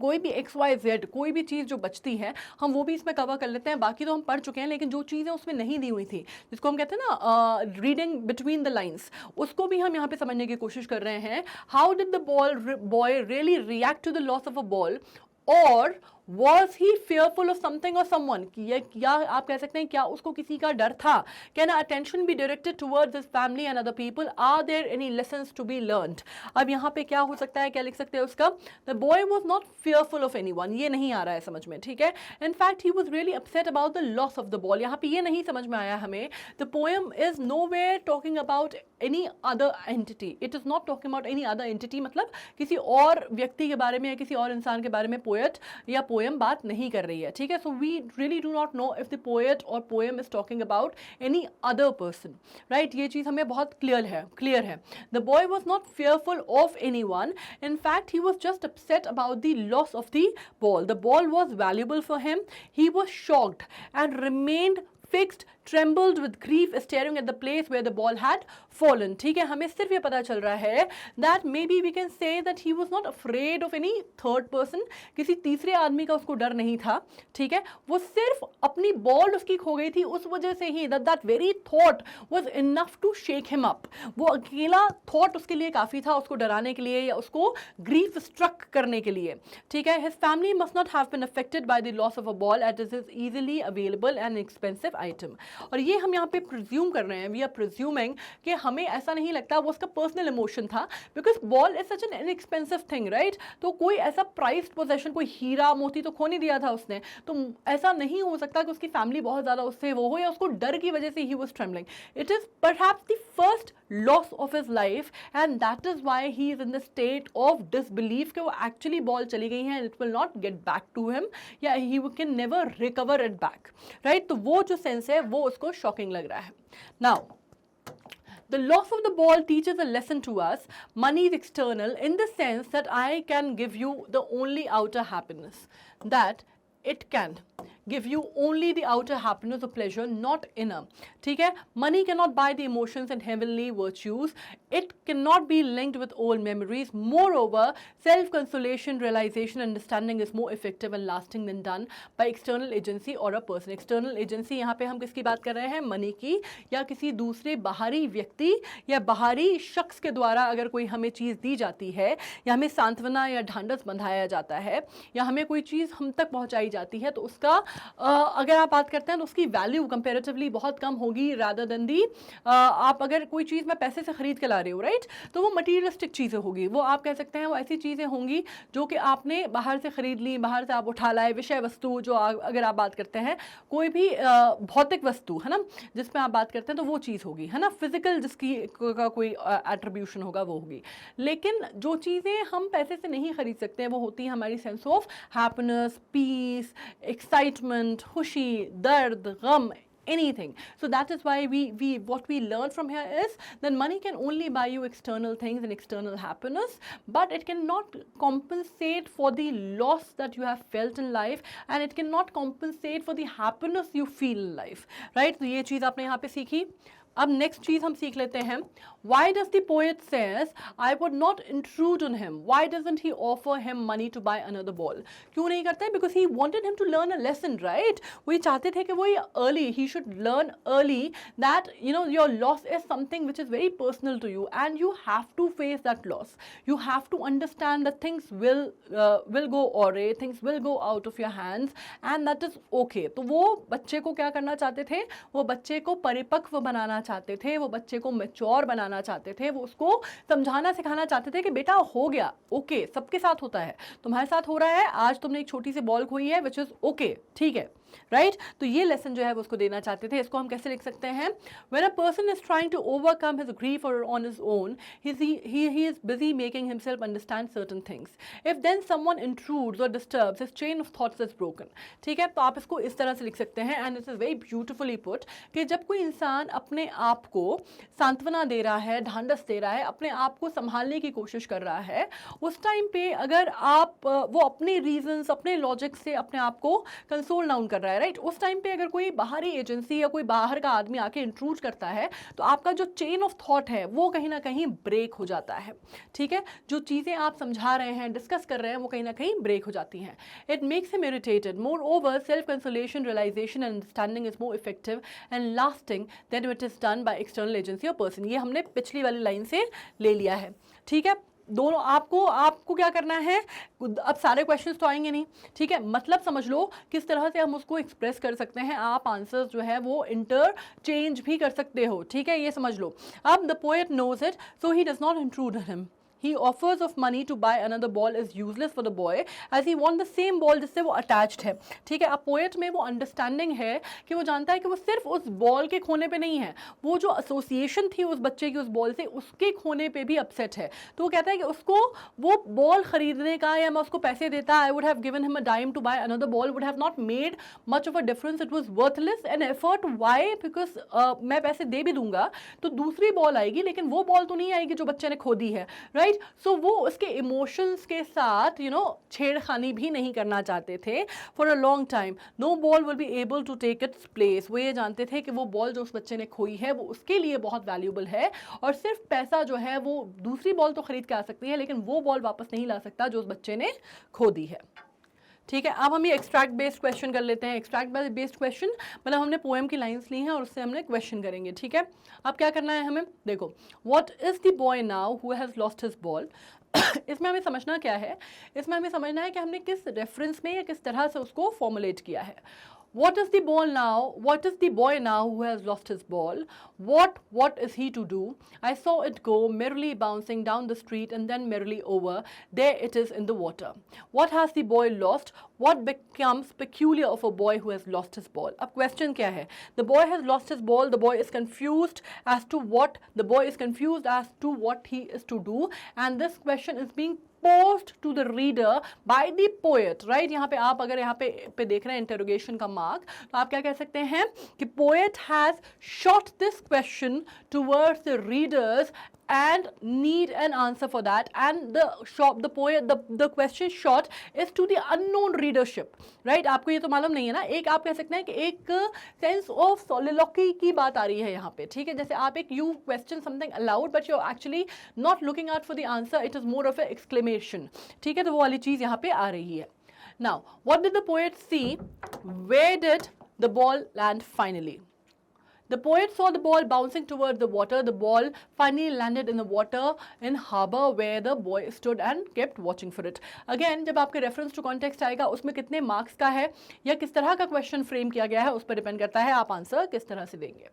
कोई भी XYZ, कोई भी चीज़ जो बचती है, हम वो भी इसमें कवर कर लेते हैं. बाकी तो हम पढ़ चुके हैं, लेकिन जो चीज़ें उसमें नहीं दी हुई थी, जिसको हम कहते हैं ना रीडिंग बिटवीन द लाइन्स, उसको भी हम यहाँ पे समझने की कोशिश कर रहे हैं. How did the boy really react to the loss of a ball, और Was he fearful of something or someone? क्या आप कह सकते हैं, क्या उसको किसी का डर था? Can our attention be directed towards his family and other people? Are there any lessons to be learned? अब यहाँ पे क्या हो सकता है, क्या लिख सकते हैं उसका? The boy was not fearful of anyone. ये नहीं आ रहा है समझ में, ठीक है. In fact, he was really upset about the loss of the ball. यहाँ पे ये नहीं समझ में आया हमें. The poem is nowhere talking about any other entity. It is not talking about any other entity. मतलब किसी और व्यक्ति के बारे में या किसी और इंसान के बारे में पोएट या पोएम बात नहीं कर रही है, ठीक है. So we really do not know if the poet और poem is talking about any other person, right. ये चीज़ हमें बहुत क्लियर है. The boy was not fearful of anyone. In fact, he was just upset about the loss of the ball. The ball was valuable for him. He was shocked and remained fixed, trembled with grief, staring at the place where the ball had fallen. ठीक है, हमें सिर्फ ये पता चल रहा है that maybe we can say that he was not afraid of any third person. किसी तीसरे आदमी का उसको डर नहीं था, ठीक है. वो सिर्फ अपनी बॉल उसकी खो गई थी, उस वजह से ही that very thought was enough to shake him up. वो अकेला thought उसके लिए काफ़ी था, उसको डराने के लिए या उसको grief struck करने के लिए, ठीक है. His family must not have been affected by the loss of a ball as it is easily available and expensive item. और ये हम यहाँ पे प्रिज्यूम कर रहे हैं, वी आर प्रिज्यूमिंग कि हमें ऐसा नहीं लगता वो उसका पर्सनल इमोशन था, because ball is such an inexpensive thing, right. तो कोई ऐसा प्राइस्ड पोजेशन, कोई हीरा मोती तो खो नहीं दिया था उसने, तो ऐसा नहीं हो सकता कि उसकी फैमिली बहुत ज़्यादा उससे वो हो या उसको डर की वजह से he was trembling. It is perhaps the first loss of his life and that is why he is in the state of disbelief कि वो एक्चुअली बॉल चली गई है, it will not get back to him या he can never recover it back, right. तो वो जो sense है वो उसको शॉकिंग लग रहा है. Now the loss of the ball teaches a lesson to us. Money is external in the sense that I can give you the only outer happiness, that it can give you only the outer happiness or pleasure, not inner, ठीक है. Money cannot buy the emotions and heavenly virtues. It cannot be linked with old memories. Moreover, self-consolation, realization, understanding is more effective and lasting than done by external agency or a person. External agency यहाँ पे हम किसकी बात कर रहे हैं, money की, या किसी दूसरे बाहरी व्यक्ति या बाहरी शख्स के द्वारा अगर कोई हमें चीज़ दी जाती है या हमें सांत्वना या ढांढस बंधाया जाता है या हमें कोई चीज़ हम तक पहुँचाई जाती है, तो उसका अगर आप बात करते हैं तो उसकी वैल्यू कंपेरेटिवली बहुत कम होगी रादर देन दी आप अगर कोई चीज़ मैं पैसे से खरीद के ला रही हूँ, राइट, तो वो मटीरियलिस्टिक चीज़ें होगी, वो आप कह सकते हैं वो ऐसी चीज़ें होंगी जो कि आपने बाहर से खरीद ली, बाहर से आप उठा लाए, विषय वस्तु जो अगर आप बात करते हैं कोई भी भौतिक वस्तु है ना जिसमें आप बात करते हैं तो वो चीज़ होगी, है ना, फिजिकल जिसकी का कोई एट्रीब्यूशन होगा वो होगी। लेकिन जो चीज़ें हम पैसे से नहीं खरीद सकते हैं वो होती है हमारी sense of happiness, peace, excitement, खुशी, दर्द, गम, anything. So that is why what we learn from here is that money can only buy you external things and external happiness, but it cannot compensate for the loss that you have felt in life, and it cannot compensate for the happiness you feel in life, right? तो ये चीज़ आपने यहाँ पे सीखी। अब next चीज हम सीख लेते हैं, why does the poet says I would not intrude on him, why doesn't he offer him money to buy another ball? क्यों नहीं करता है? Because he wanted him to learn a lesson, right? वो ये चाहते थे कि वो ये early, he should learn early that you know your loss is something which is very personal to you and you have to face that loss. You have to understand that things will go awry, things will go out of your hands and that is okay. तो वो बच्चे को क्या करना चाहते थे? वो बच्चे को परिपक्व बनाना चाहते थे, वो बच्चे को मैच्योर बनाना चाहते थे, वो उसको समझाना सिखाना चाहते थे कि बेटा हो गया, ओके, सबके साथ होता है, तुम्हारे साथ हो रहा है, आज तुमने एक छोटी सी बॉल खोई है विच इज ओके, ठीक है, राइट? तो ये लेसन जो है वो उसको देना चाहते थे। इसको हम कैसे लिख सकते हैं? When a person is trying to overcome his grief or on his own, he is busy making himself understand certain things. If then someone intrudes or disturbs, his chain of thoughts is broken. ठीक है, तो आप इसको इस तरह से लिख सकते हैं and it is very beautifully put कि जब कोई इंसान अपने आप को सांत्वना दे रहा है, ढांढस दे रहा है, अपने आप को संभालने की कोशिश कर रहा है, उस टाइम पे अगर आप वो अपने रीजंस, अपने लॉजिक से अपने आप को कंसोल डाउन कर रहा है, राइट, उस टाइम पे अगर कोई बाहरी एजेंसी या कोई बाहर का आदमी आके इंट्रूड करता है तो आपका जो चेन ऑफ थॉट है वो कहीं ना कहीं ब्रेक हो जाता है, ठीक है, जो चीज़ें आप समझा रहे हैं, डिस्कस कर रहे हैं, वो कहीं ना कहीं ब्रेक हो जाती हैं। It makes him irritated, moreover self consolation, realization and understanding is more effective and lasting than it is done by external agency और पर्सन। ये हमने पिछली वाली लाइन से ले लिया है, ठीक है। दोनों आपको क्या करना है, अब सारे क्वेश्चंस तो आएंगे नहीं, ठीक है, मतलब समझ लो किस तरह से हम उसको एक्सप्रेस कर सकते हैं, आप आंसर्स जो है वो इंटरचेंज भी कर सकते हो, ठीक है, ये समझ लो। अब the poet knows it so he does not intrude him, he offers of money to buy another ball is useless for the boy as he want the same ball जिससे वो attached है, ठीक है। अब पोएट में वो understanding है कि वो जानता है कि वो सिर्फ उस बॉल के खोने पे नहीं है, वो जो एसोसिएशन थी उस बच्चे की उस बॉल से, उसके खोने पे भी अपसेट है। तो वो कहता है कि उसको वो बॉल खरीदने का, या मैं उसको पैसे देता, I would have given him a dime to buy another ball, would have not made much of a difference, it was worthless an effort. Why? Because मैं पैसे दे भी दूंगा तो दूसरी बॉल आएगी, लेकिन वो बॉल तो नहीं आएगी जो बच्चे ने खो दी है, राइट। सो वो उसके इमोशंस के साथ छेड़खानी भी नहीं करना चाहते थे for a long time. No ball will be able to take its place, वो ये जानते थे कि वो बॉल जो उस बच्चे ने खोई है वो उसके लिए बहुत वैल्यूबल है, और सिर्फ पैसा जो है वो दूसरी बॉल तो खरीद के आ सकती है, लेकिन वो बॉल वापस नहीं ला सकता जो उस बच्चे ने खो दी है, ठीक है। अब हम ये एक्सट्रैक्ट बेस्ड क्वेश्चन कर लेते हैं। एक्सट्रैक्ट बेस्ड क्वेश्चन मतलब हमने पोएम की लाइंस ली हैं और उससे हमने क्वेश्चन करेंगे, ठीक है। अब क्या करना है हमें, देखो, what is the boy now who has lost his ball. इसमें हमें समझना क्या है, इसमें हमें समझना है कि हमने किस रेफरेंस में या किस तरह से उसको फॉर्मुलेट किया है। What is the ball now? What is the boy now who has lost his ball? What is he to do? I saw it go merrily bouncing down the street and then merrily over. There it is in the water. What has the boy lost? What becomes peculiar of a boy who has lost his ball? अब question क्या है? The boy has lost his ball. The boy is confused as to what he is to do, and this question is being posed to the reader by the poet, right? यहाँ पे आप अगर यहाँ पे देख रहे हैं इंटरोगेशन का मार्क, तो आप क्या कह सकते हैं कि poet has shot this question towards the readers and need an answer for that, and the question shot is to the unknown readership, right? आपको ये तो मालूम नहीं है ना, एक आप कह सकते हैं कि एक सेंस ऑफ सोलिलोक्वी की बात आ रही है यहाँ पे, ठीक है। जैसे आप एक you question something allowed but you actually not looking out for the answer, it is more of A exclamation, ठीक है, तो वो वाली चीज यहाँ पे आ रही है। Now what did the poet see, where did the ball land finally, The poet saw the ball bouncing towards the water. The ball finally landed in the water in harbor where the boy stood and kept watching for it. Again, जब आपके reference to context आएगा उसमें कितने marks का है या किस तरह का question frame किया गया है उस पर depend करता है आप आंसर किस तरह से देंगे.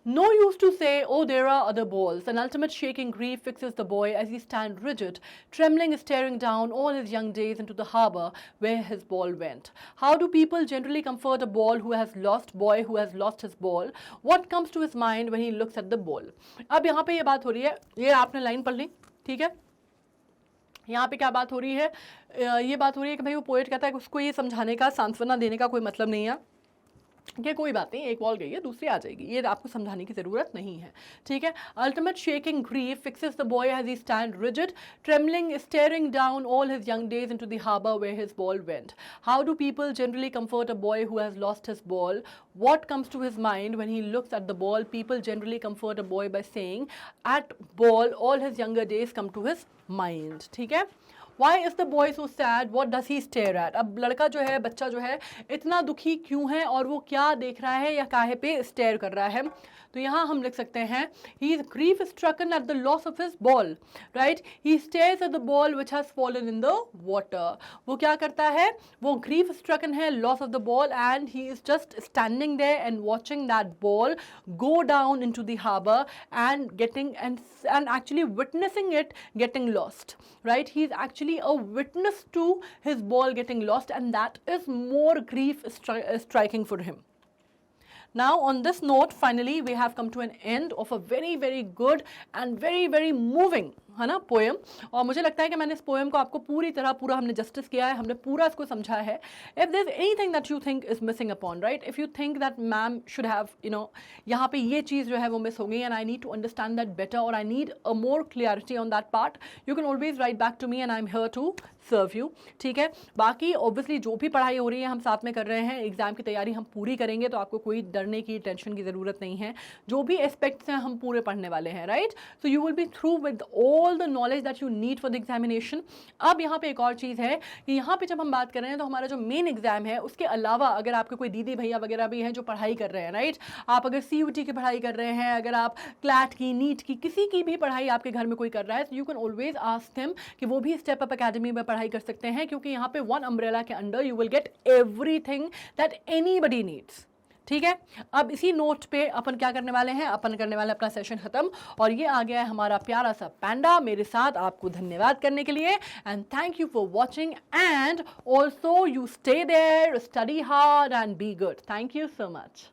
No use to say, oh, there are other balls. An ultimate shaking grief fixes the boy as he stands rigid, trembling, staring down all his young days into the harbor where his ball went. How do people generally comfort a boy who has lost his ball? What comes to his mind when he looks at the ball? अब यहाँ पे ये बात हो रही है, ये आपने लाइन पढ़ ली, ठीक है? यहाँ पे क्या बात हो रही है? ये बात हो रही है कि भाई वो पोएट कहता है कि उसको ये समझाने का, सांत्वना देने का कोई मतलब नहीं है कि कोई बात नहीं, एक बॉल गई है दूसरी आ जाएगी, ये आपको समझाने की ज़रूरत नहीं है, ठीक है. Ultimate shaking grief fixes the boy as he stand rigid, trembling, staring down all his young days into the harbour where his ball went. How do people generally comfort a boy who has lost his ball? What comes to his mind when he looks at the ball? People generally comfort a boy by saying, at ball all his younger days come to his mind. ठीक है. Why is the boy so sad? What does he stare at? अब लड़का जो है, बच्चा जो है, इतना दुखी क्यों है और वो क्या देख रहा है या काहे पे स्टेयर कर रहा है? तो यहाँ हम लिख सकते हैं he is grief stricken at the loss of his ball, right? He stares at the ball which has fallen in the water. वो क्या करता है? वो grief stricken है, loss of the ball, and he is just standing there and watching that ball go down into the harbor and getting and actually witnessing it getting lost, right? He is actually a witness to his ball getting lost, and that is more grief striking for him. Now on this note, finally we have come to an end of a very very good and very very moving, है ना, poem. और मुझे लगता है कि मैंने इस poem को आपको पूरी तरह पूरा हमने जस्टिस किया है, हमने पूरा इसको समझा है. If there is anything that you think is missing upon, right, if you think that ma'am should have, you know, यहाँ पे ये चीज़ जो है वो मिस हो गई and I need to understand that better और I need a more clarity on that part, you can always write back to me and I am here to serve you, ठीक है. बाकी ऑब्वियसली जो भी पढ़ाई हो रही है हम साथ में कर रहे हैं, एग्जाम की तैयारी हम पूरी करेंगे, तो आपको कोई डरने की, टेंशन की ज़रूरत नहीं है. जो भी एस्पेक्ट्स हैं हम पूरे पढ़ने वाले हैं, right. So you will B through with all the knowledge that you need for the examination. अब यहाँ पे एक और चीज़ है कि यहाँ पे जब हम बात कर रहे हैं तो हमारा जो मेन एग्जाम है उसके अलावा अगर आपके कोई दीदी भैया वगैरह भी हैं जो पढ़ाई कर रहे हैं, राइट, आप अगर CUT की पढ़ाई कर रहे हैं, अगर आप क्लैट की, नीट की, किसी की भी पढ़ाई आपके घर में कोई कर रहा है, तो you can always ask him कि वो भी स्टेप अप अकेडमी में पढ़ाई कर सकते हैं, क्योंकि यहाँ पे वन अम्ब्रेला के under you will get everything that anybody needs, ठीक है. अब इसी नोट पे अपन क्या करने वाले हैं, अपन करने वाले अपना सेशन खत्म, और ये आ गया है हमारा प्यारा सा पैंडा मेरे साथ आपको धन्यवाद करने के लिए. And thank you for watching and also you stay there, study hard and be good. Thank you so much.